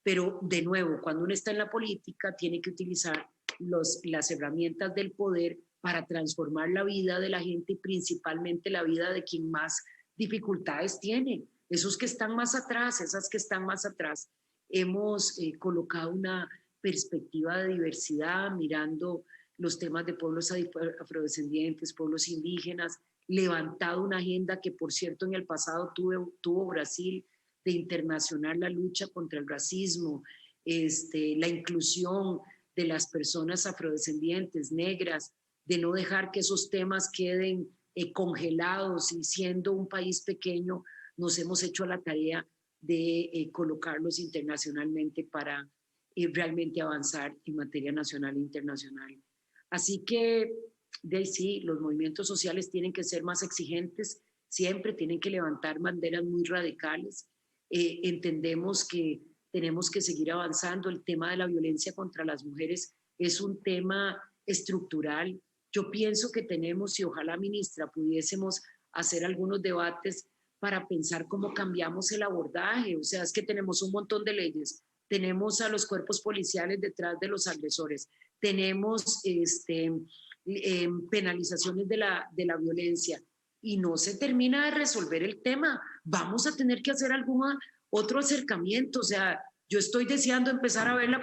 Pero de nuevo, cuando uno está en la política, tiene que utilizar las herramientas del poder para transformar la vida de la gente y principalmente la vida de quien más dificultades tiene. Esos que están más atrás, esas que están más atrás. Hemos colocado una perspectiva de diversidad mirando los temas de pueblos afrodescendientes, pueblos indígenas, levantado una agenda que, por cierto, en el pasado tuvo Brasil, de internacional la lucha contra el racismo, la inclusión de las personas afrodescendientes, negras, de no dejar que esos temas queden congelados, y siendo un país pequeño nos hemos hecho a la tarea de colocarlos internacionalmente para realmente avanzar en materia nacional e internacional. Así que sí, los movimientos sociales tienen que ser más exigentes, siempre tienen que levantar banderas muy radicales. Entendemos que tenemos que seguir avanzando. El tema de la violencia contra las mujeres es un tema estructural. Yo pienso que tenemos, y ojalá, ministra, pudiésemos hacer algunos debates para pensar cómo cambiamos el abordaje. O sea, es que tenemos un montón de leyes, tenemos a los cuerpos policiales detrás de los agresores, tenemos penalizaciones de la violencia, y no se termina de resolver el tema. Vamos a tener que hacer algún otro acercamiento. O sea, yo estoy deseando empezar a ver las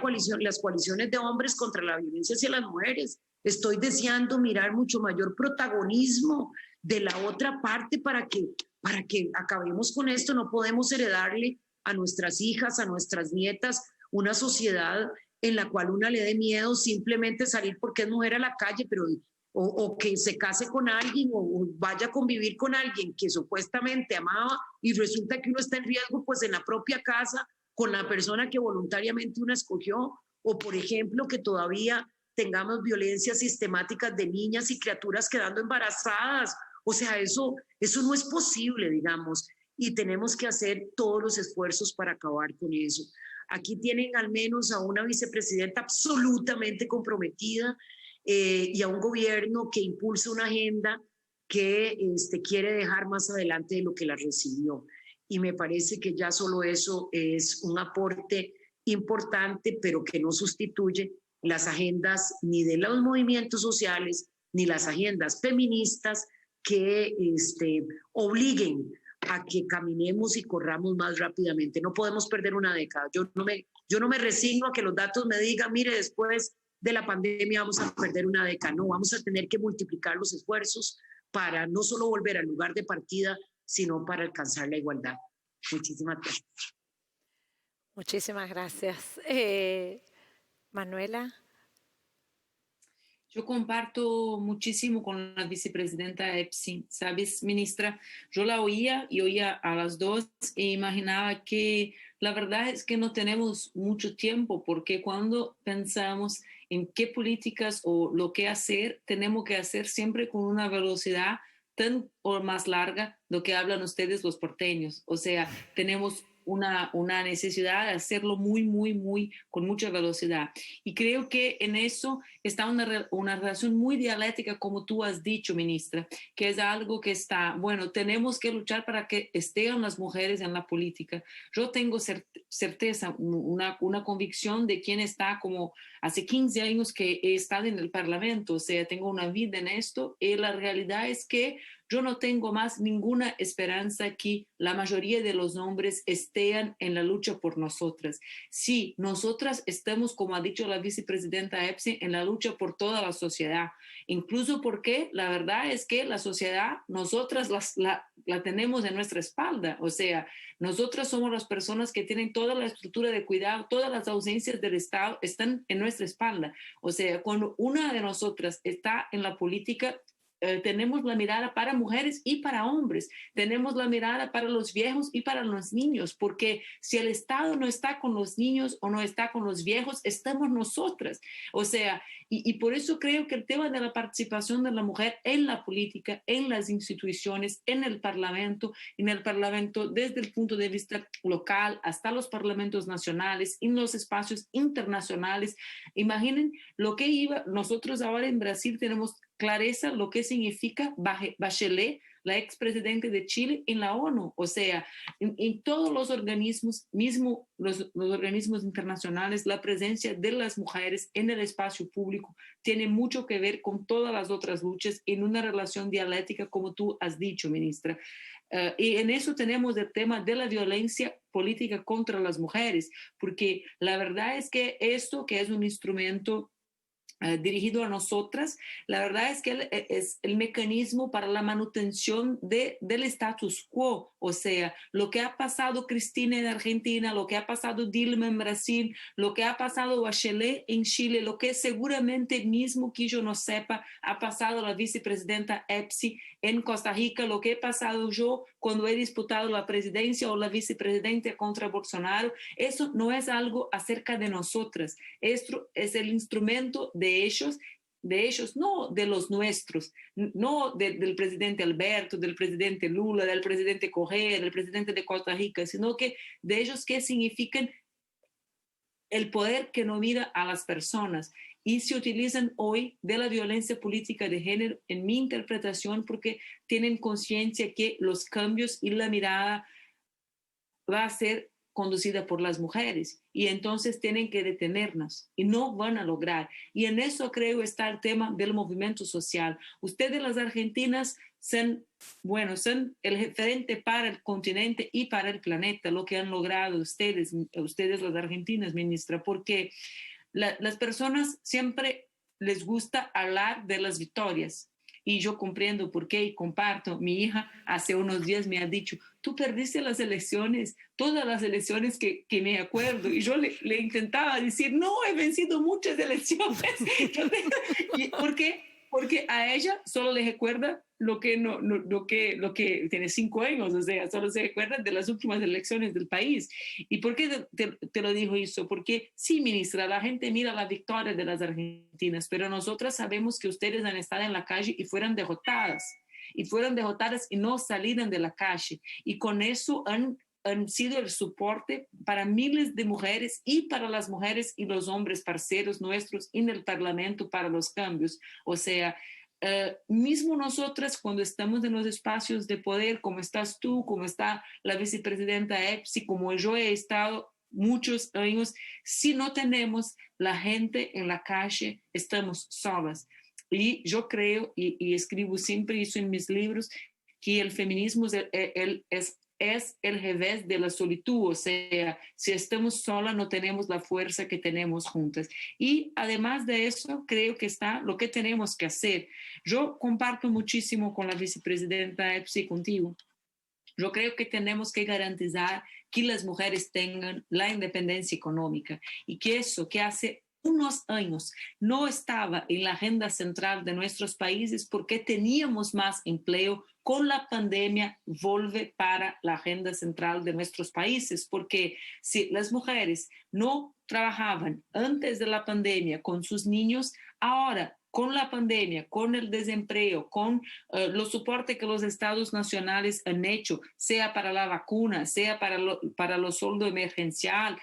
coaliciones de hombres contra la violencia hacia las mujeres. Estoy deseando mirar mucho mayor protagonismo de la otra parte para que acabemos con esto. No podemos heredarle a nuestras hijas, a nuestras nietas, una sociedad en la cual una le dé miedo simplemente salir porque es mujer a la calle, pero o que se case con alguien o vaya a convivir con alguien que supuestamente amaba, y resulta que uno está en riesgo pues en la propia casa con la persona que voluntariamente uno escogió. O por ejemplo, que todavía tengamos violencias sistemáticas de niñas y criaturas quedando embarazadas. O sea, eso no es posible, digamos, y tenemos que hacer todos los esfuerzos para acabar con eso. Aquí tienen al menos a una vicepresidenta absolutamente comprometida, y a un gobierno que impulsa una agenda que quiere dejar más adelante de lo que la recibió. Y me parece que ya solo eso es un aporte importante, pero que no sustituye las agendas ni de los movimientos sociales, ni las agendas feministas que obliguen a que caminemos y corramos más rápidamente. No podemos perder una década. Yo no me resigno a que los datos me digan, mire, después de la pandemia vamos a perder una década. No, vamos a tener que multiplicar los esfuerzos para no solo volver al lugar de partida, sino para alcanzar la igualdad. Muchísimas gracias. Muchísimas gracias. Manuela. Yo comparto muchísimo con la vicepresidenta EPSI. Sabes, ministra, yo la oía y oía a las dos e imaginaba que la verdad es que no tenemos mucho tiempo, porque cuando pensamos en qué políticas o lo que hacer, tenemos que hacer siempre con una velocidad tan o más larga lo que hablan ustedes los porteños. O sea, tenemos una necesidad de hacerlo muy, con mucha velocidad. Y creo que en eso está una relación muy dialéctica, como tú has dicho, ministra, que es algo que está, bueno, tenemos que luchar para que estén las mujeres en la política. Yo tengo certeza, una convicción de quien está como hace 15 años que he estado en el Parlamento, o sea, tengo una vida en esto, y la realidad es que yo no tengo más ninguna esperanza que la mayoría de los hombres estén en la lucha por nosotras. Sí, nosotras estamos, como ha dicho la vicepresidenta EPSI, en la lucha por toda la sociedad, incluso porque la verdad es que la sociedad, nosotras la tenemos en nuestra espalda. O sea, nosotras somos las personas que tienen toda la estructura de cuidado, todas las ausencias del Estado están en nuestra espalda. O sea, cuando una de nosotras está en la política, tenemos la mirada para mujeres y para hombres, tenemos la mirada para los viejos y para los niños, porque si el Estado no está con los niños o no está con los viejos, estamos nosotras. O sea, y por eso creo que el tema de la participación de la mujer en la política, en las instituciones, en el Parlamento desde el punto de vista local hasta los parlamentos nacionales, en los espacios internacionales. Imaginen lo que nosotros ahora en Brasil tenemos clareza lo que significa Bachelet, la expresidenta de Chile, en la ONU. O sea, en todos los organismos, mismo los organismos internacionales, la presencia de las mujeres en el espacio público tiene mucho que ver con todas las otras luchas en una relación dialéctica, como tú has dicho, ministra. Y en eso tenemos el tema de la violencia política contra las mujeres, porque la verdad es que esto, que es un instrumento dirigido a nosotras, la verdad es que es el mecanismo para la manutención del status quo. O sea, lo que ha pasado Cristina en Argentina, lo que ha pasado Dilma en Brasil, lo que ha pasado Bachelet en Chile, lo que seguramente mismo que yo no sepa ha pasado la vicepresidenta Epsi en Costa Rica, lo que he pasado yo cuando he disputado la presidencia o la vicepresidenta contra Bolsonaro, eso no es algo acerca de nosotras. Esto es el instrumento de ellos, no de los nuestros, no del presidente Alberto, del presidente Lula, del presidente Correa, del presidente de Costa Rica, sino que de ellos que significan el poder que no mira a las personas y se utilizan hoy de la violencia política de género, en mi interpretación, porque tienen conciencia que los cambios y la mirada va a ser conducida por las mujeres y entonces tienen que detenernos y no van a lograr. Y en eso creo está el tema del movimiento social. Ustedes las argentinas son el referente para el continente y para el planeta, lo que han logrado ustedes las argentinas, ministra, porque las personas siempre les gusta hablar de las victorias. Y yo comprendo por qué y comparto. Mi hija hace unos días me ha dicho, tú perdiste las elecciones, todas las elecciones que me acuerdo. Y yo le intentaba decir, no, he vencido muchas elecciones. ¿Por qué? Porque a ella solo le recuerda lo que tiene 5 años, o sea, solo se recuerda de las últimas elecciones del país. ¿Y por qué te lo digo eso? Porque sí, ministra, la gente mira la victoria de las argentinas, pero nosotras sabemos que ustedes han estado en la calle y fueron derrotadas y no salieron de la calle. Y con eso han sido el soporte para miles de mujeres y para las mujeres y los hombres parceros nuestros en el Parlamento para los cambios. O sea, mismo nosotras cuando estamos en los espacios de poder, como estás tú, como está la vicepresidenta Epsi, como yo he estado muchos años, si no tenemos la gente en la calle, estamos solas. Y yo creo, y escribo siempre eso en mis libros, que el feminismo es el revés de la solitud, o sea, si estamos solas no tenemos la fuerza que tenemos juntas. Y además de eso, creo que está lo que tenemos que hacer. Yo comparto muchísimo con la vicepresidenta Epsi, contigo. Yo creo que tenemos que garantizar que las mujeres tengan la independencia económica y que eso que hace unos años no estaba en la agenda central de nuestros países porque teníamos más empleo, con la pandemia vuelve para la agenda central de nuestros países, porque si las mujeres no trabajaban antes de la pandemia con sus niños, ahora con la pandemia, con el desempleo, con los soportes que los estados nacionales han hecho, sea para la vacuna, sea para los sueldos emergencial,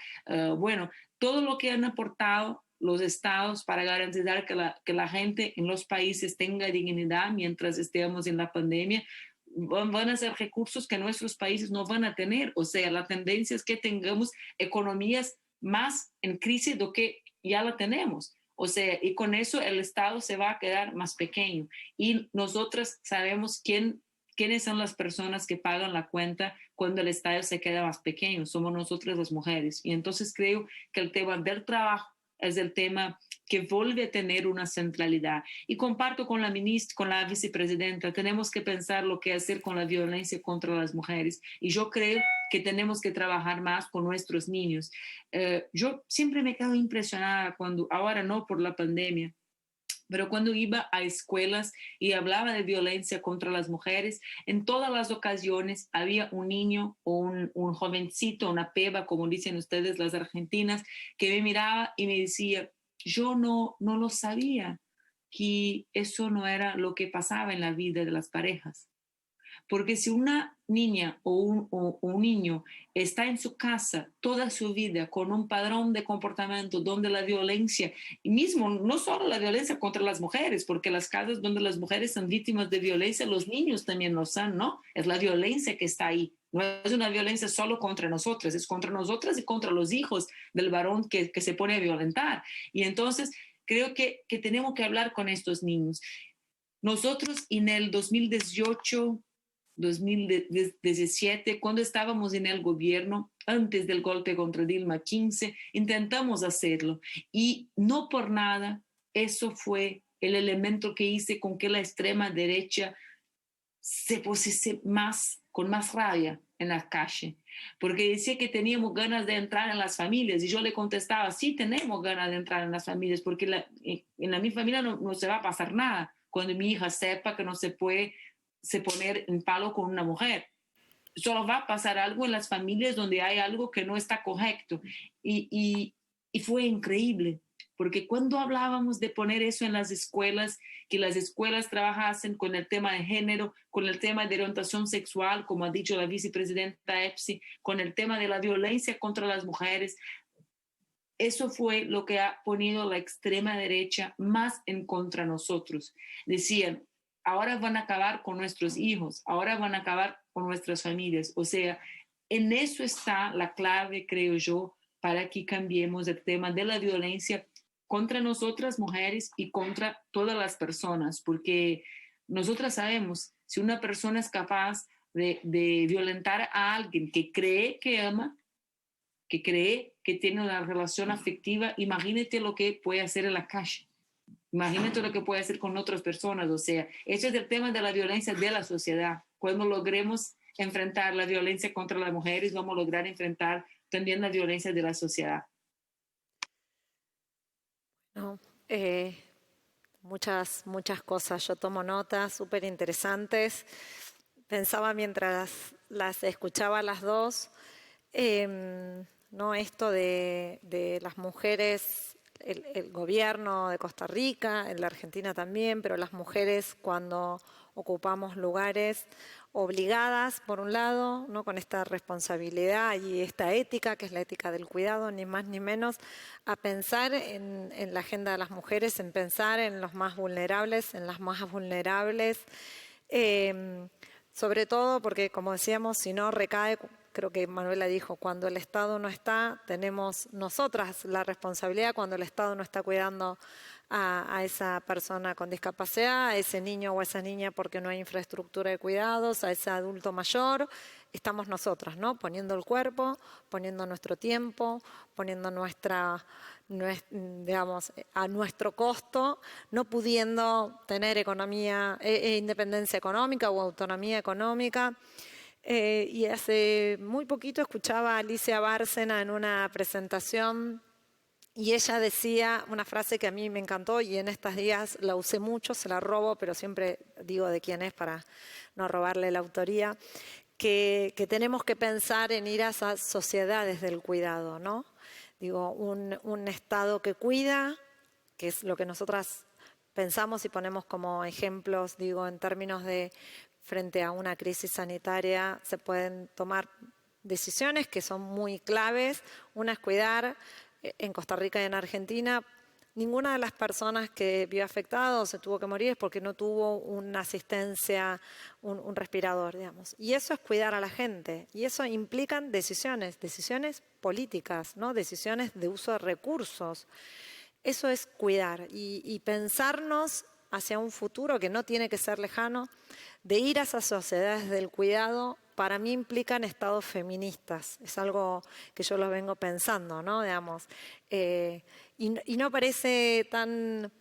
todo lo que han aportado los estados para garantizar que la gente en los países tenga dignidad mientras estemos en la pandemia, van a ser recursos que nuestros países no van a tener. O sea, la tendencia es que tengamos economías más en crisis de lo que ya la tenemos. O sea, y con eso el Estado se va a quedar más pequeño. Y nosotras sabemos quiénes son las personas que pagan la cuenta cuando el Estado se queda más pequeño. Somos nosotras las mujeres. Y entonces creo que el tema del trabajo es el tema que vuelve a tener una centralidad. Y comparto con la ministra, con la vicepresidenta, tenemos que pensar lo que hacer con la violencia contra las mujeres. Y yo creo que tenemos que trabajar más con nuestros niños. Yo siempre me quedo impresionada cuando, ahora no por la pandemia, pero cuando iba a escuelas y hablaba de violencia contra las mujeres, en todas las ocasiones había un niño o un jovencito, una peba, como dicen ustedes las argentinas, que me miraba y me decía, yo no lo sabía, que eso no era lo que pasaba en la vida de las parejas. Porque si una niña o un niño está en su casa toda su vida con un padrón de comportamiento donde la violencia, y mismo no solo la violencia contra las mujeres, porque las casas donde las mujeres son víctimas de violencia, los niños también lo son, ¿no? Es la violencia que está ahí. No es una violencia solo contra nosotras, es contra nosotras y contra los hijos del varón que se pone a violentar. Y entonces creo que tenemos que hablar con estos niños. Nosotros en el 2018, 2017, cuando estábamos en el gobierno, antes del golpe contra Dilma 15, intentamos hacerlo. Y no por nada, eso fue el elemento que hizo con que la extrema derecha se pusiese con más rabia en la calle, porque decía que teníamos ganas de entrar en las familias, y yo le contestaba, sí tenemos ganas de entrar en las familias, porque en mi familia no se va a pasar nada cuando mi hija sepa que no se puede poner en palo con una mujer. Solo va a pasar algo en las familias donde hay algo que no está correcto. Y fue increíble, porque cuando hablábamos de poner eso en las escuelas, que las escuelas trabajasen con el tema de género, con el tema de orientación sexual, como ha dicho la vicepresidenta EPSI, con el tema de la violencia contra las mujeres, eso fue lo que ha ponido la extrema derecha más en contra de nosotros. Decían, ahora van a acabar con nuestros hijos, ahora van a acabar con nuestras familias. O sea, en eso está la clave, creo yo, para que cambiemos el tema de la violencia contra nosotras mujeres y contra todas las personas, porque nosotras sabemos, si una persona es capaz de violentar a alguien que cree que ama, que cree que tiene una relación afectiva, imagínate lo que puede hacer en la calle. Imagínate lo que puede hacer con otras personas. O sea, ese es el tema de la violencia de la sociedad. Cuando logremos enfrentar la violencia contra las mujeres, vamos a lograr enfrentar también la violencia de la sociedad. No, muchas cosas. Yo tomo notas súper interesantes. Pensaba mientras las escuchaba a las dos, ¿no? Esto de las mujeres, el gobierno de Costa Rica, en la Argentina también, pero las mujeres cuando ocupamos lugares obligadas, por un lado, ¿no? Con esta responsabilidad y esta ética, que es la ética del cuidado, ni más ni menos, a pensar en la agenda de las mujeres, en pensar en los más vulnerables, en las más vulnerables, sobre todo porque, como decíamos, si no recae, creo que Manuela dijo, cuando el Estado no está, tenemos nosotras la responsabilidad, cuando el Estado no está cuidando a esa persona con discapacidad, a ese niño o a esa niña porque no hay infraestructura de cuidados, a ese adulto mayor, estamos nosotras, ¿no? Poniendo el cuerpo, poniendo nuestro tiempo, poniendo digamos, a nuestro costo, no pudiendo tener independencia económica o autonomía económica. Y hace muy poquito escuchaba a Alicia Bárcena en una presentación y ella decía una frase que a mí me encantó y en estos días la usé mucho, se la robo, pero siempre digo de quién es para no robarle la autoría, que tenemos que pensar en ir a esas sociedades del cuidado, ¿no? Digo, un Estado que cuida, que es lo que nosotras pensamos y ponemos como ejemplos, digo, en términos de frente a una crisis sanitaria se pueden tomar decisiones que son muy claves. Una es cuidar. En Costa Rica y en Argentina, ninguna de las personas que vio afectado o se tuvo que morir es porque no tuvo una asistencia, un respirador, digamos. Y eso es cuidar a la gente. Y eso implican decisiones políticas, ¿no? Decisiones de uso de recursos. Eso es cuidar y pensarnos hacia un futuro que no tiene que ser lejano, de ir a esas sociedades del cuidado. Para mí implican estados feministas, es algo que yo lo vengo pensando, ¿no? Digamos, y no parece tan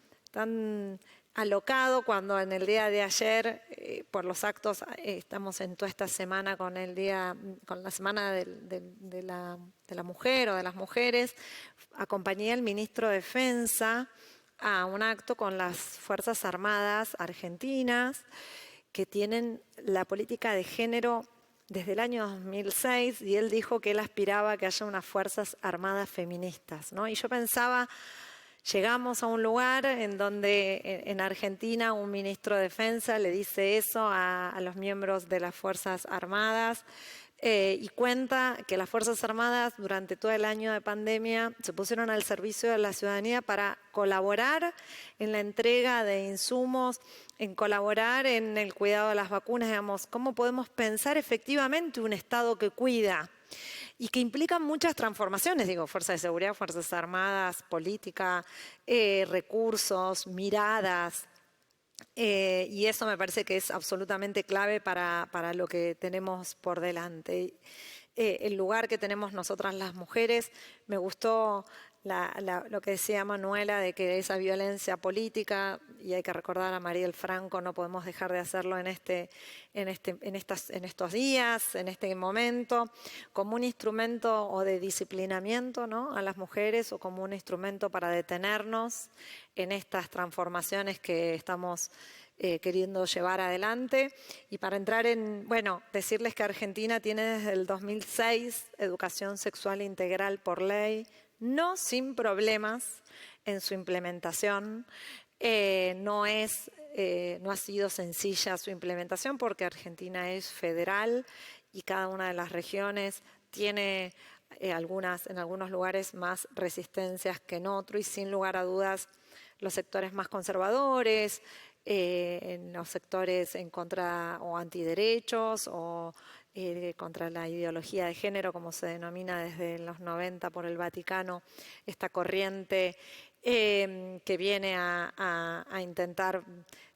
alocado cuando en el día de ayer, por los actos, estamos en toda esta semana con la semana de la mujer o de las mujeres, acompañé al ministro de Defensa a un acto con las Fuerzas Armadas argentinas que tienen la política de género desde el año 2006 y él dijo que él aspiraba a que haya unas Fuerzas Armadas feministas, ¿no? Y yo pensaba, Llegamos a un lugar en donde en Argentina un ministro de Defensa le dice eso a los miembros de las Fuerzas Armadas y cuenta que las Fuerzas Armadas durante todo el año de pandemia se pusieron al servicio de la ciudadanía para colaborar en la entrega de insumos, en colaborar en el cuidado de las vacunas. Digamos, ¿cómo podemos pensar efectivamente un Estado que cuida? Y que implican muchas transformaciones, digo, fuerzas de seguridad, fuerzas armadas, política, recursos, miradas. Y eso me parece que es absolutamente clave para lo que tenemos por delante. El lugar que tenemos nosotras las mujeres, me gustó lo que decía Manuela de que esa violencia política, y hay que recordar a Mariel Franco, no podemos dejar de hacerlo en estos días, en este momento, como un instrumento o de disciplinamiento, ¿no?, a las mujeres, o como un instrumento para detenernos en estas transformaciones que estamos queriendo llevar adelante. Y para entrar decirles que Argentina tiene desde el 2006 educación sexual integral por ley, no sin problemas en su implementación. No ha sido sencilla su implementación porque Argentina es federal y cada una de las regiones tiene en algunos lugares más resistencias que en otros, y sin lugar a dudas los sectores más conservadores, en los sectores en contra o antiderechos o contra la ideología de género, como se denomina desde los 90 por el Vaticano, esta corriente que viene a intentar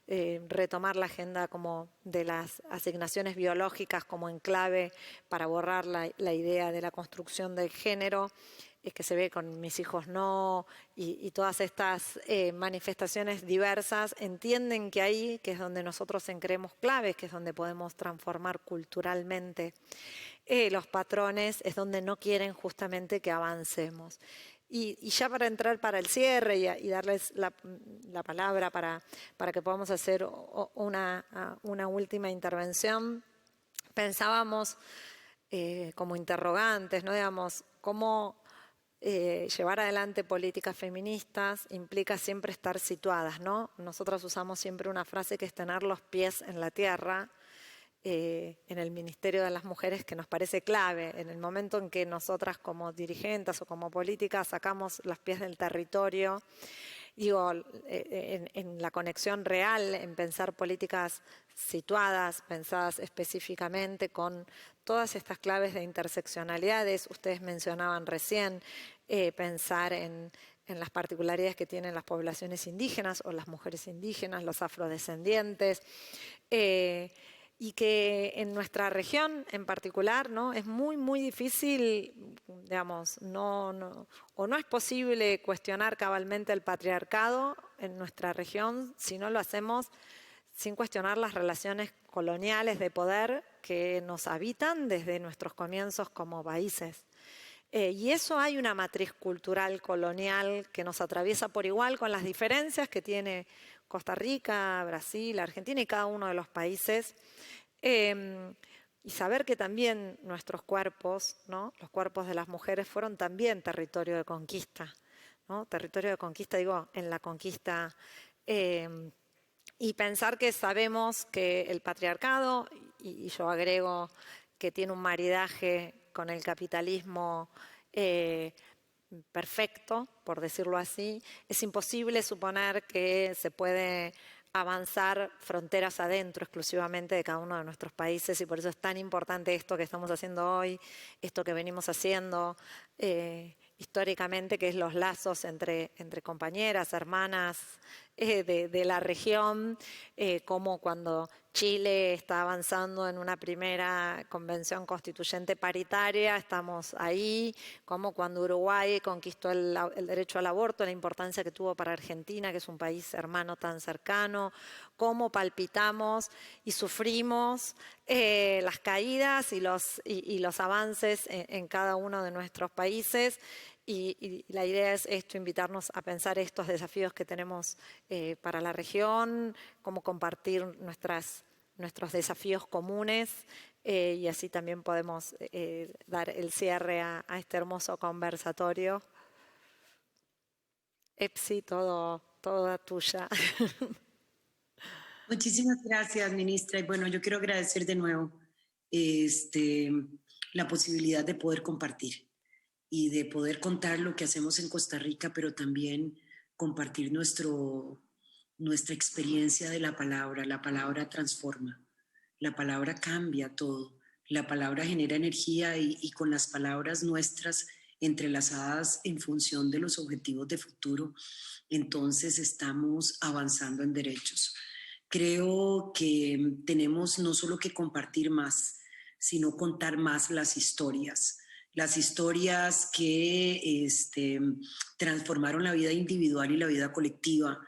retomar la agenda como de las asignaciones biológicas como enclave para borrar la idea de la construcción del género, que se ve con Mis hijos no, y todas estas manifestaciones diversas, entienden que ahí, que es donde nosotros creemos claves, que es donde podemos transformar culturalmente los patrones, es donde no quieren justamente que avancemos. Y ya para entrar para el cierre y darles la palabra para que podamos hacer una última intervención, pensábamos como interrogantes, ¿no? Digamos, cómo llevar adelante políticas feministas implica siempre estar situadas, ¿no? Nosotras usamos siempre una frase que es tener los pies en la tierra, en el Ministerio de las Mujeres, que nos parece clave. En el momento en que nosotras como dirigentes o como políticas sacamos los pies del territorio, digo, en la conexión real, en pensar políticas situadas, pensadas específicamente con todas estas claves de interseccionalidades. Ustedes mencionaban recién pensar en las particularidades que tienen las poblaciones indígenas o las mujeres indígenas, los afrodescendientes, y que en nuestra región en particular, ¿no?, es muy, muy difícil, digamos, o no es posible cuestionar cabalmente el patriarcado en nuestra región si no lo hacemos sin cuestionar las relaciones coloniales de poder que nos habitan desde nuestros comienzos como países. Y eso hay una matriz cultural colonial que nos atraviesa por igual, con las diferencias que tiene Costa Rica, Brasil, Argentina y cada uno de los países. Y saber que también nuestros cuerpos, ¿no?, los cuerpos de las mujeres fueron también territorio de conquista, ¿no? Territorio de conquista, digo, en la conquista. Y pensar que sabemos que el patriarcado, y yo agrego que tiene un maridaje con el capitalismo perfecto, por decirlo así, es imposible suponer que se puede avanzar fronteras adentro exclusivamente de cada uno de nuestros países, y por eso es tan importante esto que estamos haciendo hoy, esto que venimos haciendo históricamente, que es los lazos entre compañeras, hermanas de la región, como cuando Chile está avanzando en una primera convención constituyente paritaria, estamos ahí, como cuando Uruguay conquistó el derecho al aborto, la importancia que tuvo para Argentina, que es un país hermano tan cercano, cómo palpitamos y sufrimos las caídas y los avances en cada uno de nuestros países. Y la idea es esto, invitarnos a pensar estos desafíos que tenemos para la región, cómo compartir nuestros desafíos comunes, y así también podemos dar el cierre a este hermoso conversatorio. EPSI, toda tuya. Muchísimas gracias, ministra. Y bueno, yo quiero agradecer de nuevo la posibilidad de poder compartir y de poder contar lo que hacemos en Costa Rica, pero también compartir nuestra experiencia de la palabra. La palabra transforma, la palabra cambia todo, la palabra genera energía y con las palabras nuestras entrelazadas en función de los objetivos de futuro, entonces estamos avanzando en derechos. Creo que tenemos no solo que compartir más, sino contar más las historias que transformaron la vida individual y la vida colectiva,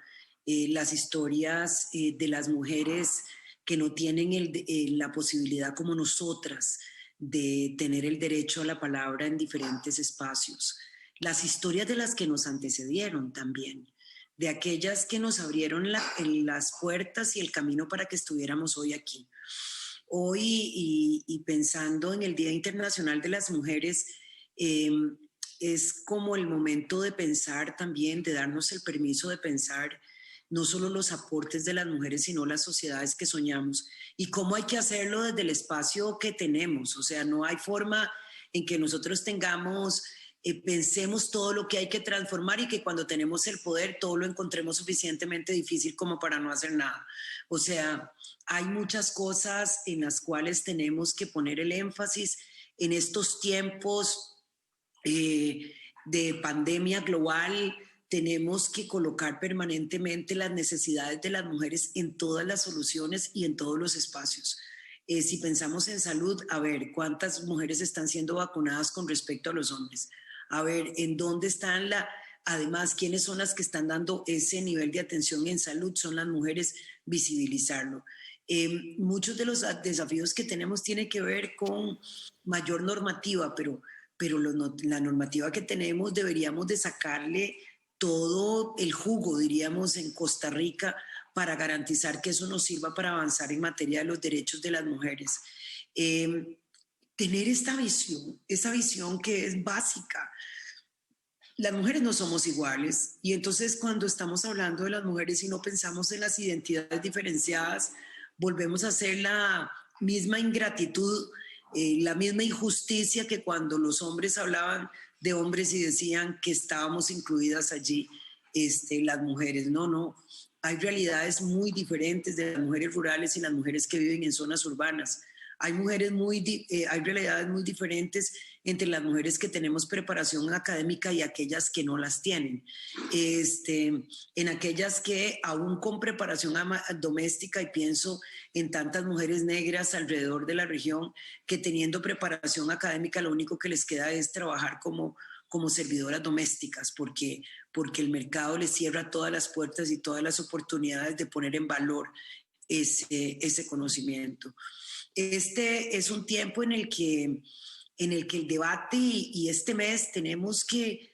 las historias de las mujeres que no tienen la posibilidad como nosotras de tener el derecho a la palabra en diferentes espacios, las historias de las que nos antecedieron también, de aquellas que nos abrieron las puertas y el camino para que estuviéramos hoy aquí. Hoy, y pensando en el Día Internacional de las Mujeres, es como el momento de pensar también, de darnos el permiso de pensar no solo los aportes de las mujeres, sino las sociedades que soñamos y cómo hay que hacerlo desde el espacio que tenemos. O sea, no hay forma en que nosotros pensemos todo lo que hay que transformar y que cuando tenemos el poder todo lo encontremos suficientemente difícil como para no hacer nada. O sea, hay muchas cosas en las cuales tenemos que poner el énfasis en estos tiempos de pandemia global. Tenemos que colocar permanentemente las necesidades de las mujeres en todas las soluciones y en todos los espacios. Si pensamos en salud, a ver, ¿cuántas mujeres están siendo vacunadas con respecto a los hombres? A ver, ¿en dónde están además, quiénes son las que están dando ese nivel de atención en salud? Son las mujeres, visibilizarlo. Muchos de los desafíos que tenemos tienen que ver con mayor normativa, pero la normativa que tenemos deberíamos de sacarle todo el jugo, diríamos, en Costa Rica para garantizar que eso nos sirva para avanzar en materia de los derechos de las mujeres. Tener esa visión que es básica. Las mujeres no somos iguales y entonces cuando estamos hablando de las mujeres y no pensamos en las identidades diferenciadas, volvemos a hacer la misma ingratitud, la misma injusticia que cuando los hombres hablaban de hombres y decían que estábamos incluidas allí las mujeres. No, hay realidades muy diferentes de las mujeres rurales y las mujeres que viven en zonas urbanas. Hay realidades muy diferentes entre las mujeres que tenemos preparación académica y aquellas que no las tienen. En aquellas que aún con preparación doméstica, y pienso en tantas mujeres negras alrededor de la región que teniendo preparación académica lo único que les queda es trabajar como servidoras domésticas porque el mercado les cierra todas las puertas y todas las oportunidades de poner en valor ese conocimiento. Este es un tiempo en el que el debate y este mes tenemos que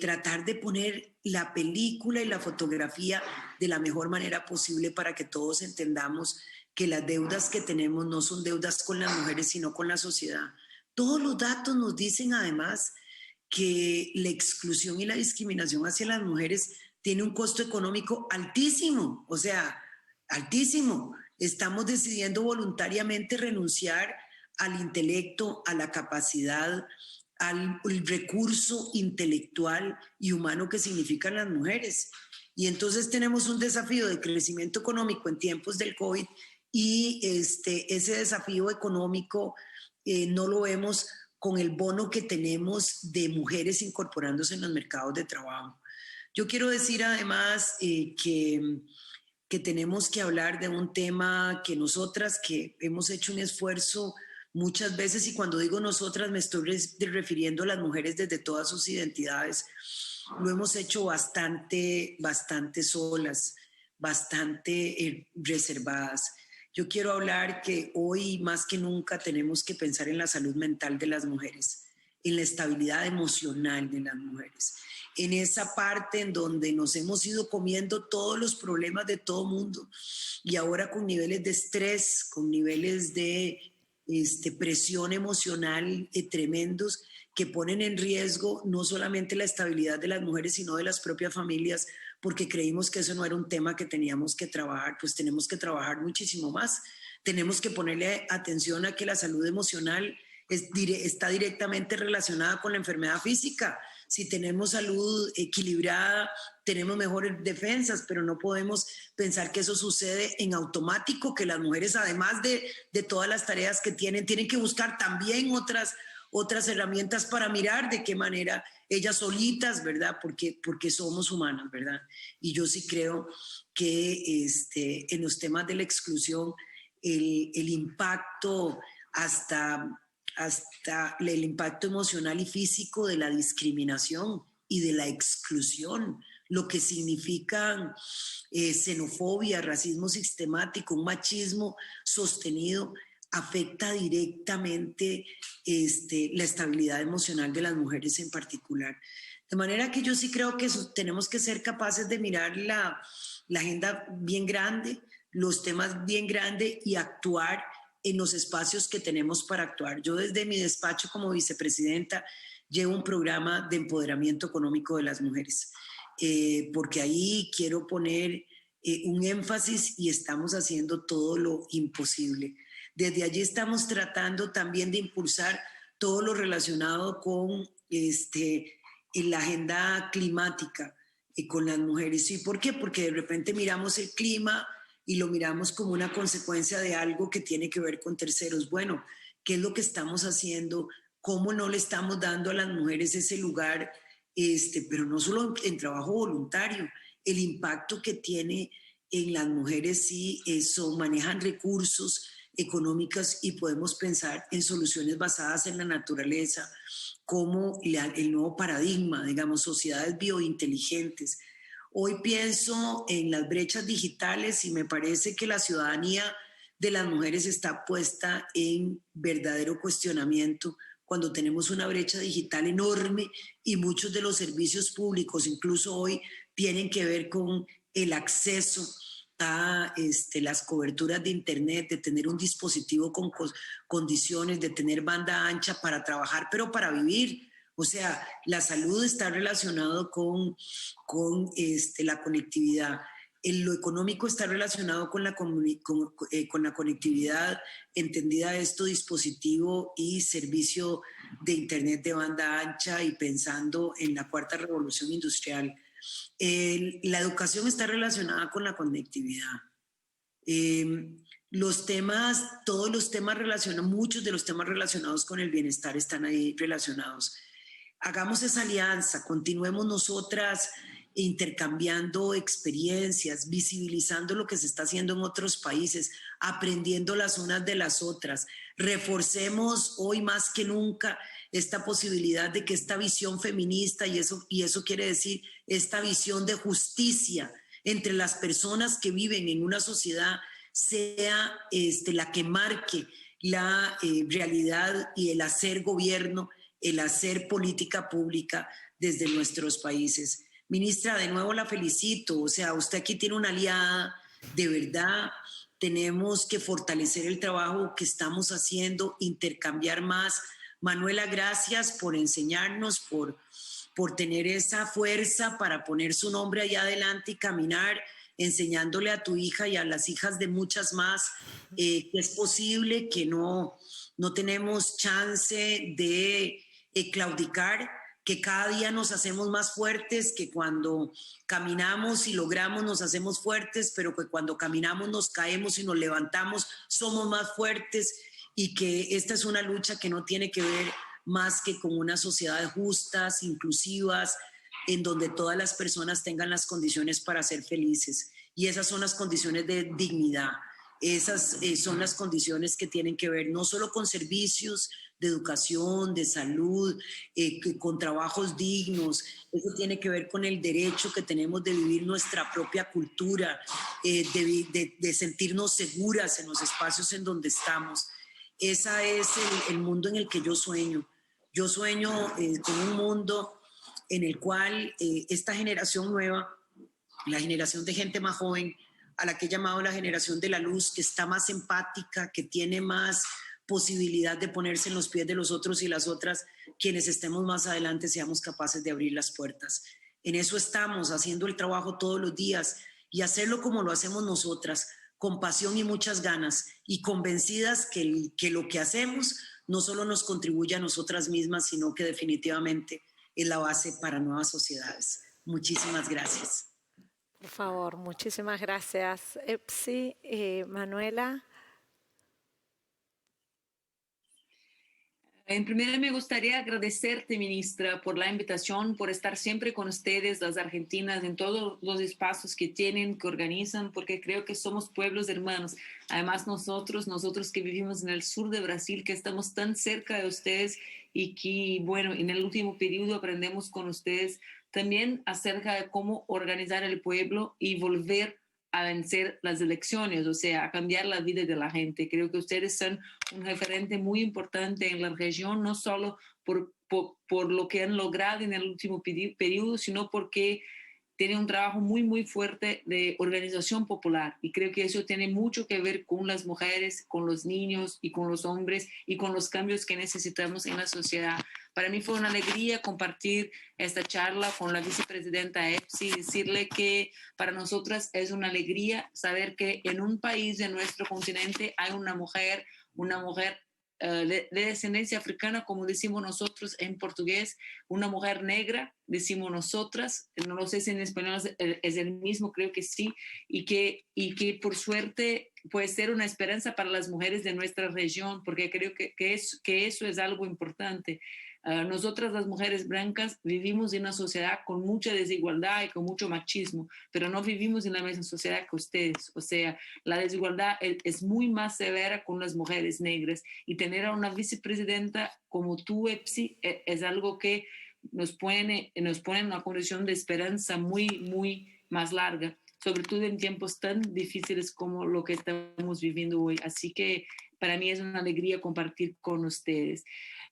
tratar de poner la película y la fotografía de la mejor manera posible para que todos entendamos que las deudas que tenemos no son deudas con las mujeres, sino con la sociedad. Todos los datos nos dicen además que la exclusión y la discriminación hacia las mujeres tiene un costo económico altísimo, o sea, altísimo. Estamos decidiendo voluntariamente renunciar al intelecto, a la capacidad, al recurso intelectual y humano que significan las mujeres. Y entonces tenemos un desafío de crecimiento económico en tiempos del COVID y ese desafío económico no lo vemos con el bono que tenemos de mujeres incorporándose en los mercados de trabajo. Yo quiero decir además que tenemos que hablar de un tema que nosotras, que hemos hecho un esfuerzo muchas veces, y cuando digo nosotras me estoy refiriendo a las mujeres desde todas sus identidades, lo hemos hecho bastante solas, bastante reservadas. Yo quiero hablar que hoy más que nunca tenemos que pensar en la salud mental de las mujeres, en la estabilidad emocional de las mujeres, en esa parte en donde nos hemos ido comiendo todos los problemas de todo mundo y ahora con niveles de estrés, con niveles de presión emocional tremendos que ponen en riesgo no solamente la estabilidad de las mujeres, sino de las propias familias, porque creímos que eso no era un tema que teníamos que trabajar. Pues tenemos que trabajar muchísimo más. Tenemos que ponerle atención a que la salud emocional está directamente relacionada con la enfermedad física. Si tenemos salud equilibrada, tenemos mejores defensas, pero no podemos pensar que eso sucede en automático, que las mujeres, además de todas las tareas que tienen que buscar también otras herramientas para mirar de qué manera ellas solitas, ¿verdad? Porque somos humanas, ¿verdad? Y yo sí creo que en los temas de la exclusión, el impacto hasta el impacto emocional y físico de la discriminación y de la exclusión, lo que significan xenofobia, racismo sistemático, un machismo sostenido, afecta directamente la estabilidad emocional de las mujeres en particular. De manera que yo sí creo que tenemos que ser capaces de mirar la agenda bien grande, los temas bien grandes y actuar en los espacios que tenemos para actuar. Yo desde mi despacho como vicepresidenta llevo un programa de empoderamiento económico de las mujeres, porque ahí quiero poner un énfasis y estamos haciendo todo lo imposible. Desde allí estamos tratando también de impulsar todo lo relacionado con la agenda climática con las mujeres. ¿Y por qué? Porque de repente miramos el clima y lo miramos como una consecuencia de algo que tiene que ver con terceros. Bueno, ¿qué es lo que estamos haciendo? ¿Cómo no le estamos dando a las mujeres ese lugar? Pero no solo en trabajo voluntario, el impacto que tiene en las mujeres si manejan recursos económicos y podemos pensar en soluciones basadas en la naturaleza, como el nuevo paradigma, digamos, sociedades biointeligentes. Hoy pienso en las brechas digitales y me parece que la ciudadanía de las mujeres está puesta en verdadero cuestionamiento cuando tenemos una brecha digital enorme y muchos de los servicios públicos, incluso hoy, tienen que ver con el acceso a las coberturas de Internet, de tener un dispositivo con condiciones, de tener banda ancha para trabajar, pero para vivir. O sea, la salud está relacionado con la conectividad. Lo económico está relacionado con la conectividad, entendida esto, dispositivo y servicio de Internet de banda ancha y pensando en la cuarta revolución industrial. La educación está relacionada con la conectividad. Todos los temas relacionados, muchos de los temas relacionados con el bienestar están ahí relacionados. Hagamos esa alianza, continuemos nosotras intercambiando experiencias, visibilizando lo que se está haciendo en otros países, aprendiendo las unas de las otras. Reforcemos hoy más que nunca esta posibilidad de que esta visión feminista, y eso quiere decir esta visión de justicia entre las personas que viven en una sociedad, sea la que marque la realidad y el hacer gobierno, el hacer política pública desde nuestros países. Ministra, de nuevo la felicito. O sea, usted aquí tiene una aliada, de verdad. Tenemos que fortalecer el trabajo que estamos haciendo, intercambiar más. Manuela, gracias por enseñarnos, por tener esa fuerza para poner su nombre allá adelante y caminar, enseñándole a tu hija y a las hijas de muchas más que es posible, que no tenemos chance de claudicar, que cada día nos hacemos más fuertes, que cuando caminamos y logramos nos hacemos fuertes, pero que cuando caminamos nos caemos y nos levantamos somos más fuertes, y que esta es una lucha que no tiene que ver más que con una sociedad justas, inclusivas, en donde todas las personas tengan las condiciones para ser felices. Y esas son las condiciones de dignidad. Esas son las condiciones que tienen que ver no solo con servicios de educación, de salud, con trabajos dignos. Eso tiene que ver con el derecho que tenemos de vivir nuestra propia cultura, de sentirnos seguras en los espacios en donde estamos. Ese es el mundo en el que yo sueño. Yo sueño con un mundo en el cual esta generación nueva, la generación de gente más joven, a la que he llamado la generación de la luz, que está más empática, que tiene más posibilidad de ponerse en los pies de los otros y las otras, quienes estemos más adelante seamos capaces de abrir las puertas. En eso estamos, haciendo el trabajo todos los días y hacerlo como lo hacemos nosotras, con pasión y muchas ganas y convencidas que lo que hacemos no solo nos contribuye a nosotras mismas, sino que definitivamente es la base para nuevas sociedades. Muchísimas gracias. Por favor, muchísimas gracias. EPSI, Manuela. En primera me gustaría agradecerte, ministra, por la invitación, por estar siempre con ustedes, las argentinas, en todos los espacios que tienen, que organizan, porque creo que somos pueblos hermanos. Además, nosotros que vivimos en el sur de Brasil, que estamos tan cerca de ustedes y que, bueno, en el último periodo aprendemos con ustedes también acerca de cómo organizar el pueblo y volver a vencer las elecciones, o sea, a cambiar la vida de la gente. Creo que ustedes son un referente muy importante en la región, no solo por lo que han logrado en el último periodo, sino porque tiene un trabajo muy, muy fuerte de organización popular. Y creo que eso tiene mucho que ver con las mujeres, con los niños y con los hombres y con los cambios que necesitamos en la sociedad. Para mí fue una alegría compartir esta charla con la vicepresidenta EPSI, decirle que para nosotras es una alegría saber que en un país de nuestro continente hay una mujer de descendencia africana, como decimos nosotros en portugués, una mujer negra, decimos nosotras, no lo sé si en español es el mismo, creo que sí, y que por suerte puede ser una esperanza para las mujeres de nuestra región, porque creo que eso es algo importante. Nosotras las mujeres blancas vivimos en una sociedad con mucha desigualdad y con mucho machismo, pero no vivimos en la misma sociedad que ustedes. O sea, la desigualdad es muy más severa con las mujeres negras y tener a una vicepresidenta como tú, EPSI, es algo que nos pone en una condición de esperanza muy, muy más larga, sobre todo en tiempos tan difíciles como lo que estamos viviendo hoy. Así que para mí es una alegría compartir con ustedes.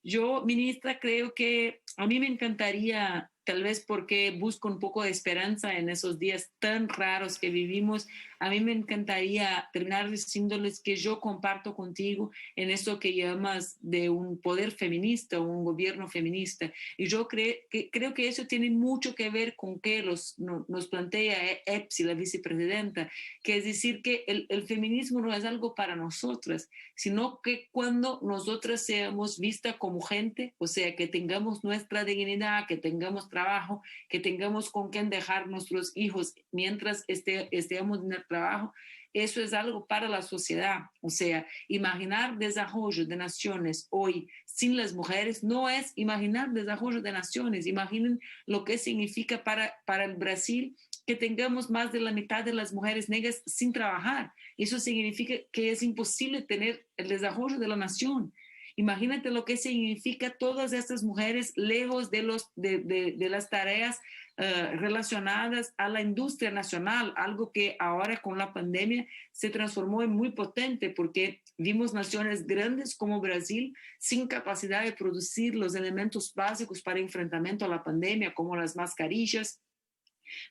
Yo, ministra, creo que a mí me encantaría, tal vez porque busco un poco de esperanza en esos días tan raros que vivimos, a mí me encantaría terminar diciéndoles que yo comparto contigo en esto que llamas de un poder feminista o un gobierno feminista. Y yo creo que eso tiene mucho que ver con que nos plantea EPSI, la vicepresidenta, que es decir que el feminismo no es algo para nosotras, sino que cuando nosotras seamos vistas como gente, o sea, que tengamos nuestra dignidad, que tengamos trabajo, que tengamos con quién dejar nuestros hijos mientras estemos en el trabajo, eso es algo para la sociedad. O sea, imaginar desarrollo de naciones hoy sin las mujeres no es imaginar desarrollo de naciones. Imaginen lo que significa para el Brasil que tengamos más de la mitad de las mujeres negras sin trabajar. Eso significa que es imposible tener el desarrollo de la nación. Imagínate lo que significa todas estas mujeres lejos de las tareas relacionadas a la industria nacional, algo que ahora con la pandemia se transformó en muy potente porque vimos naciones grandes como Brasil sin capacidad de producir los elementos básicos para enfrentamiento a la pandemia, como las mascarillas,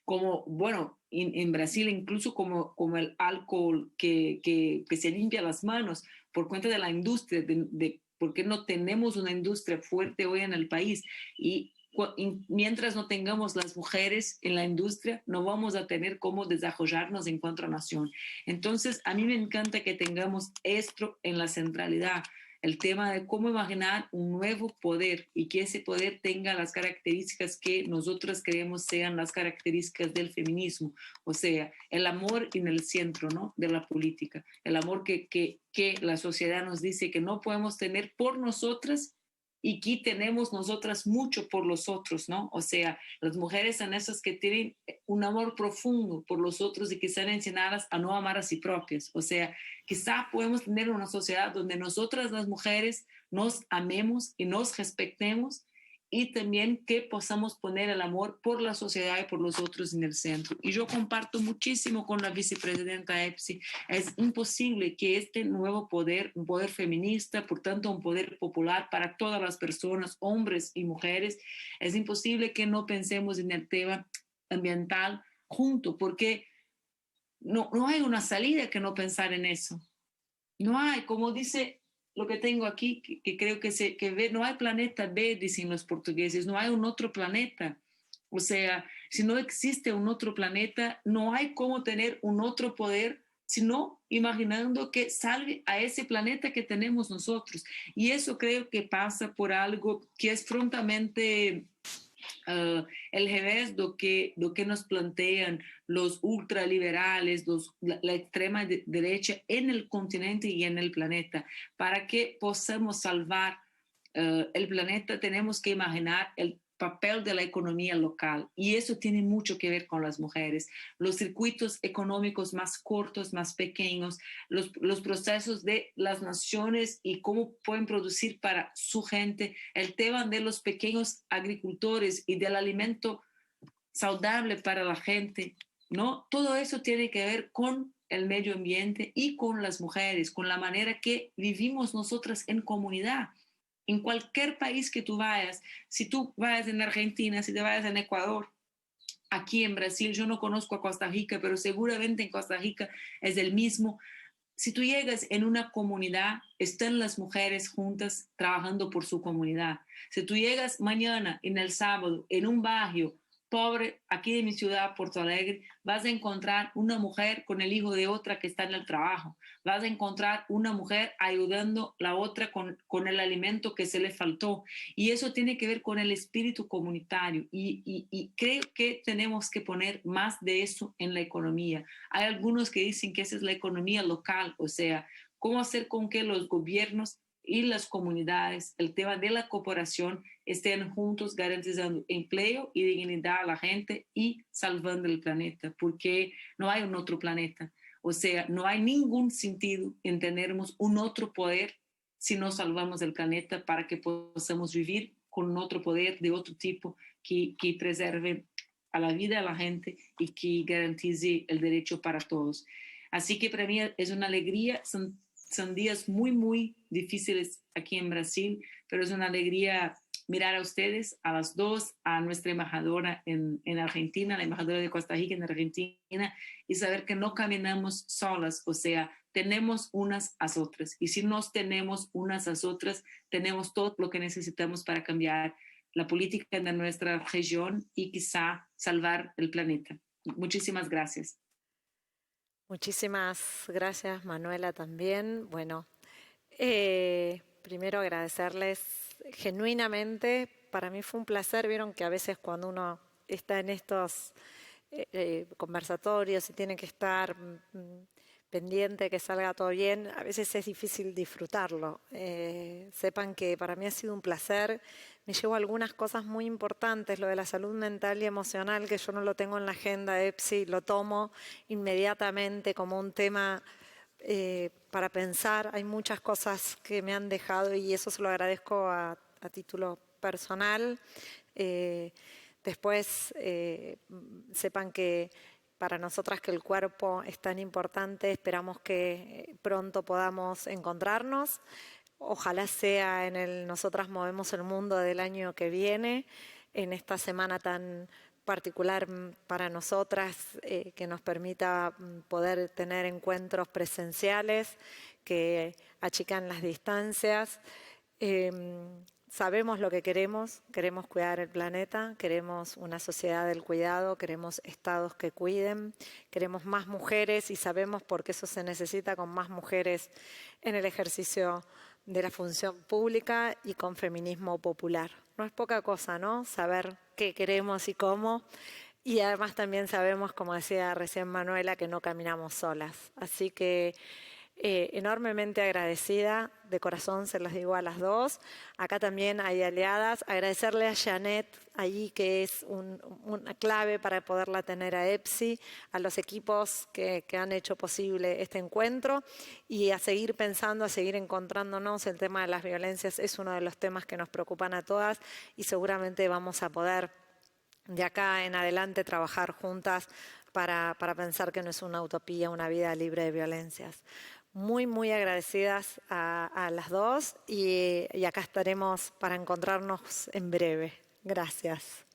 como, bueno, en Brasil incluso como el alcohol que se limpia las manos por cuenta de la industria, porque no tenemos una industria fuerte hoy en el país. Y mientras no tengamos las mujeres en la industria, no vamos a tener cómo desarrollarnos en cuanto a nación. Entonces, a mí me encanta que tengamos esto en la centralidad, el tema de cómo imaginar un nuevo poder y que ese poder tenga las características que nosotros creemos sean las características del feminismo, o sea, el amor en el centro, ¿no?, de la política, el amor que la sociedad nos dice que no podemos tener por nosotras y que tenemos nosotras mucho por los otros, ¿no? O sea, las mujeres son esas que tienen un amor profundo por los otros y que están enseñadas a no amar a sí propias. O sea, quizá podemos tener una sociedad donde nosotras las mujeres nos amemos y nos respetemos y también que podamos poner el amor por la sociedad y por los otros en el centro. Y yo comparto muchísimo con la vicepresidenta EPSI. Es imposible que este nuevo poder, un poder feminista, por tanto un poder popular para todas las personas, hombres y mujeres, es imposible que no pensemos en el tema ambiental junto, porque no hay una salida que no pensar en eso. No hay, como dice lo que tengo aquí, que creo que ve, no hay planeta B, dicen los portugueses, no hay un otro planeta. O sea, si no existe un otro planeta, no hay cómo tener un otro poder, sino imaginando que salve a ese planeta que tenemos nosotros. Y eso creo que pasa por algo que es frontamente el revés do que nos plantean los ultraliberales, la extrema derecha en el continente y en el planeta. Para que podamos salvar el planeta tenemos que imaginar el papel de la economía local y eso tiene mucho que ver con las mujeres. Los circuitos económicos más cortos, más pequeños, los procesos de las naciones y cómo pueden producir para su gente, el tema de los pequeños agricultores y del alimento saludable para la gente, ¿no? Todo eso tiene que ver con el medio ambiente y con las mujeres, con la manera que vivimos nosotras en comunidad. En cualquier país que tú vayas, si tú vayas en Argentina, si te vayas en Ecuador, aquí en Brasil, yo no conozco a Costa Rica, pero seguramente en Costa Rica es el mismo. Si tú llegas en una comunidad, están las mujeres juntas trabajando por su comunidad. Si tú llegas mañana, en el sábado, en un barrio pobre, aquí de mi ciudad, Porto Alegre, vas a encontrar una mujer con el hijo de otra que está en el trabajo. Vas a encontrar una mujer ayudando a la otra con el alimento que se le faltó. Y eso tiene que ver con el espíritu comunitario. Y creo que tenemos que poner más de eso en la economía. Hay algunos que dicen que esa es la economía local, o sea, cómo hacer con que los gobiernos y las comunidades, el tema de la cooperación, estén juntos garantizando empleo y dignidad a la gente y salvando el planeta, porque no hay un otro planeta. O sea, no hay ningún sentido en tenermos un otro poder si no salvamos el planeta para que podamos vivir con otro poder de otro tipo que preserve a la vida de la gente y que garantice el derecho para todos. Así que para mí es una alegría, son días muy, muy difíciles aquí en Brasil, pero es una alegría mirar a ustedes, a las dos, a nuestra embajadora en Argentina, la embajadora de Costa Rica en Argentina, y saber que no caminamos solas, o sea, tenemos unas a otras. Y si nos tenemos unas a otras, tenemos todo lo que necesitamos para cambiar la política de nuestra región y quizá salvar el planeta. Muchísimas gracias. Muchísimas gracias, Manuela, también. Bueno, primero agradecerles genuinamente. Para mí fue un placer. Vieron que a veces cuando uno está en estos conversatorios y tiene que estar pendiente que salga todo bien, a veces es difícil disfrutarlo. Sepan que para mí ha sido un placer. Me llevo algunas cosas muy importantes, lo de la salud mental y emocional, que yo no lo tengo en la agenda EPSI, lo tomo inmediatamente como un tema para pensar. Hay muchas cosas que me han dejado y eso se lo agradezco a título personal. Después, sepan que para nosotras que el cuerpo es tan importante, esperamos que pronto podamos encontrarnos. Ojalá sea en el Nosotras Movemos el Mundo del año que viene, en esta semana tan particular para nosotras, que nos permita poder tener encuentros presenciales que achican las distancias. Sabemos lo que queremos cuidar el planeta, queremos una sociedad del cuidado, queremos estados que cuiden, queremos más mujeres y sabemos por qué eso se necesita con más mujeres en el ejercicio de la función pública y con feminismo popular. No es poca cosa, ¿no? Saber qué queremos y cómo. Y además también sabemos, como decía recién Manuela, que no caminamos solas. Así que enormemente agradecida, de corazón se las digo a las dos. Acá también hay aliadas. Agradecerle a Janet, allí que es una clave para poderla tener a EPSI, a los equipos que han hecho posible este encuentro y a seguir pensando, a seguir encontrándonos. El tema de las violencias es uno de los temas que nos preocupan a todas y seguramente vamos a poder de acá en adelante trabajar juntas para pensar que no es una utopía, una vida libre de violencias. Muy, muy agradecidas a las dos y acá estaremos para encontrarnos en breve. Gracias.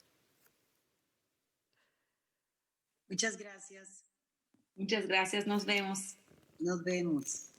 Muchas gracias. Muchas gracias, nos vemos. Nos vemos.